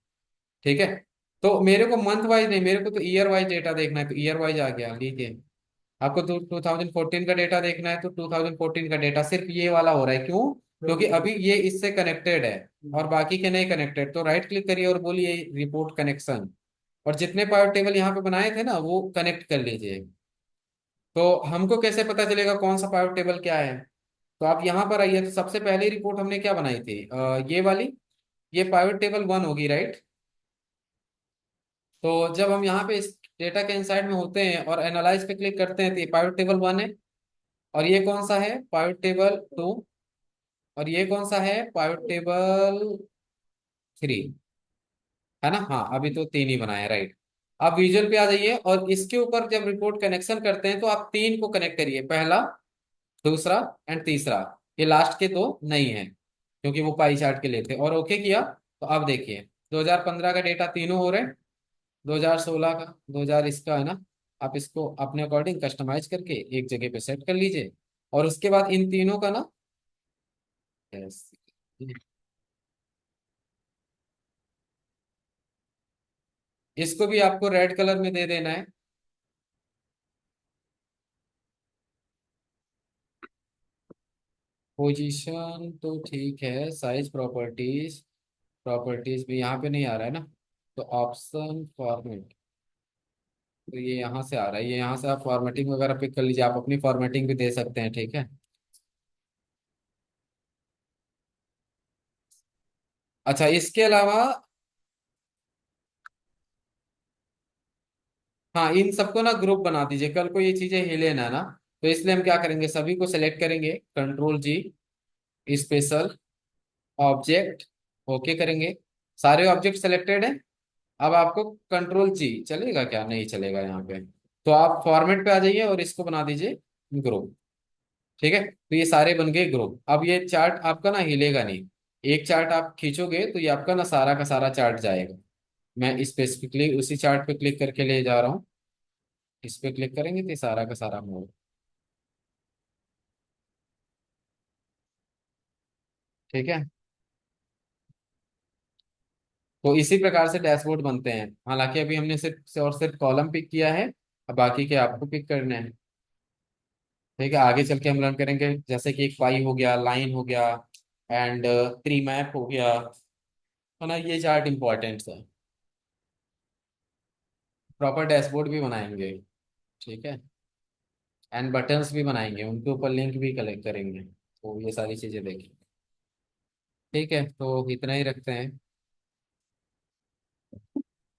ठीक है, तो मेरे को मंथ वाइज नहीं, मेरे को तो ईयर वाइज डेटा देखना है, तो ईयर वाइज आ गया, ठीक है। आपको तो 2014 का डेटा देखना है, तो 2014 का डेटा सिर्फ ये वाला हो रहा है, क्यों? क्योंकि अभी ये इससे कनेक्टेड है और बाकी के नहीं कनेक्टेड। तो राइट क्लिक करिए और बोलिए रिपोर्ट कनेक्शन, और जितने पावर टेबल यहाँ पे बनाए थे ना वो कनेक्ट कर लीजिए। तो हमको कैसे पता चलेगा कौन सा पावर टेबल क्या है? तो आप यहाँ पर आइए, तो सबसे पहली रिपोर्ट हमने क्या बनाई थी, ये वाली, ये पावर टेबल 1 होगी, राइट। तो जब हम यहाँ पे इस डेटा के इनसाइड में होते हैं और एनालाइज पे क्लिक करते हैं, तो ये पावर टेबल 1 है। और ये कौन सा है, पावर टेबल 2। और ये कौन सा है, पावर टेबल 3, है ना। हाँ, अभी तो तीन ही बनाए, राइट। आप विजुअल पे आ जाइए और इसके ऊपर जब रिपोर्ट कनेक्शन करते हैं तो आप तीन को कनेक्ट करिए, पहला, दूसरा एंड तीसरा। ये लास्ट के दो नहीं है क्योंकि वो पाई चार्ट के लिए थे, और ओके किया। तो अब देखिए 2015 का डेटा तीनों हो रहे हैं, 2016 का, 2000 इसका, है ना। आप इसको अपने अकॉर्डिंग कस्टमाइज करके एक जगह पे सेट कर लीजिए। और उसके बाद इन तीनों का ना, yes, इसको भी आपको रेड कलर में दे देना है। पोजीशन तो ठीक है, साइज प्रॉपर्टीज, प्रॉपर्टीज भी यहाँ पे नहीं आ रहा है ना। तो ऑप्शन फॉर्मेट, तो ये यहाँ से आ रहा है, ये यहाँ से आप फॉर्मेटिंग वगैरह पिक कर लीजिए, आप अपनी फॉर्मेटिंग भी दे सकते हैं, ठीक है। अच्छा, इसके अलावा, हाँ, इन सबको ना ग्रुप बना दीजिए, कल को ये चीजें हिले ना। तो इसलिए हम क्या करेंगे, सभी को सिलेक्ट करेंगे, कंट्रोल जी, स्पेशल ऑब्जेक्ट, ओके करेंगे। सारे ऑब्जेक्ट सेलेक्टेड हैं। अब आपको कंट्रोल जी चलेगा क्या, नहीं चलेगा यहाँ पे। तो आप फॉर्मेट पे आ जाइए और इसको बना दीजिए ग्रुप। ठीक है, तो ये सारे बन गए ग्रुप। अब ये चार्ट आपका ना हिलेगा नहीं। एक चार्ट आप खींचोगे तो ये आपका ना सारा का सारा चार्ट जाएगा। मैं स्पेसिफिकली उसी चार्ट पे क्लिक करके ले जा रहा हूँ। इस पे क्लिक करेंगे तो ये सारा का सारा मूव। ठीक है, तो इसी प्रकार से डैशबोर्ड बनते हैं। हालांकि अभी हमने सिर्फ और सिर्फ कॉलम पिक किया है, अब बाकी के आपको पिक करने हैं। ठीक है, आगे चल के हम लर्न करेंगे, जैसे कि एक पाई हो गया, लाइन हो गया, एंड ट्री मैप हो गया, है ना। ये चार्ट इंपॉर्टेंट है। प्रॉपर डैशबोर्ड भी बनाएंगे। ठीक है, एंड बटन्स भी बनाएंगे, उनके ऊपर लिंक भी कलेक्ट करेंगे, तो ये सारी चीजें देखें। ठीक है, तो इतना ही रखते हैं।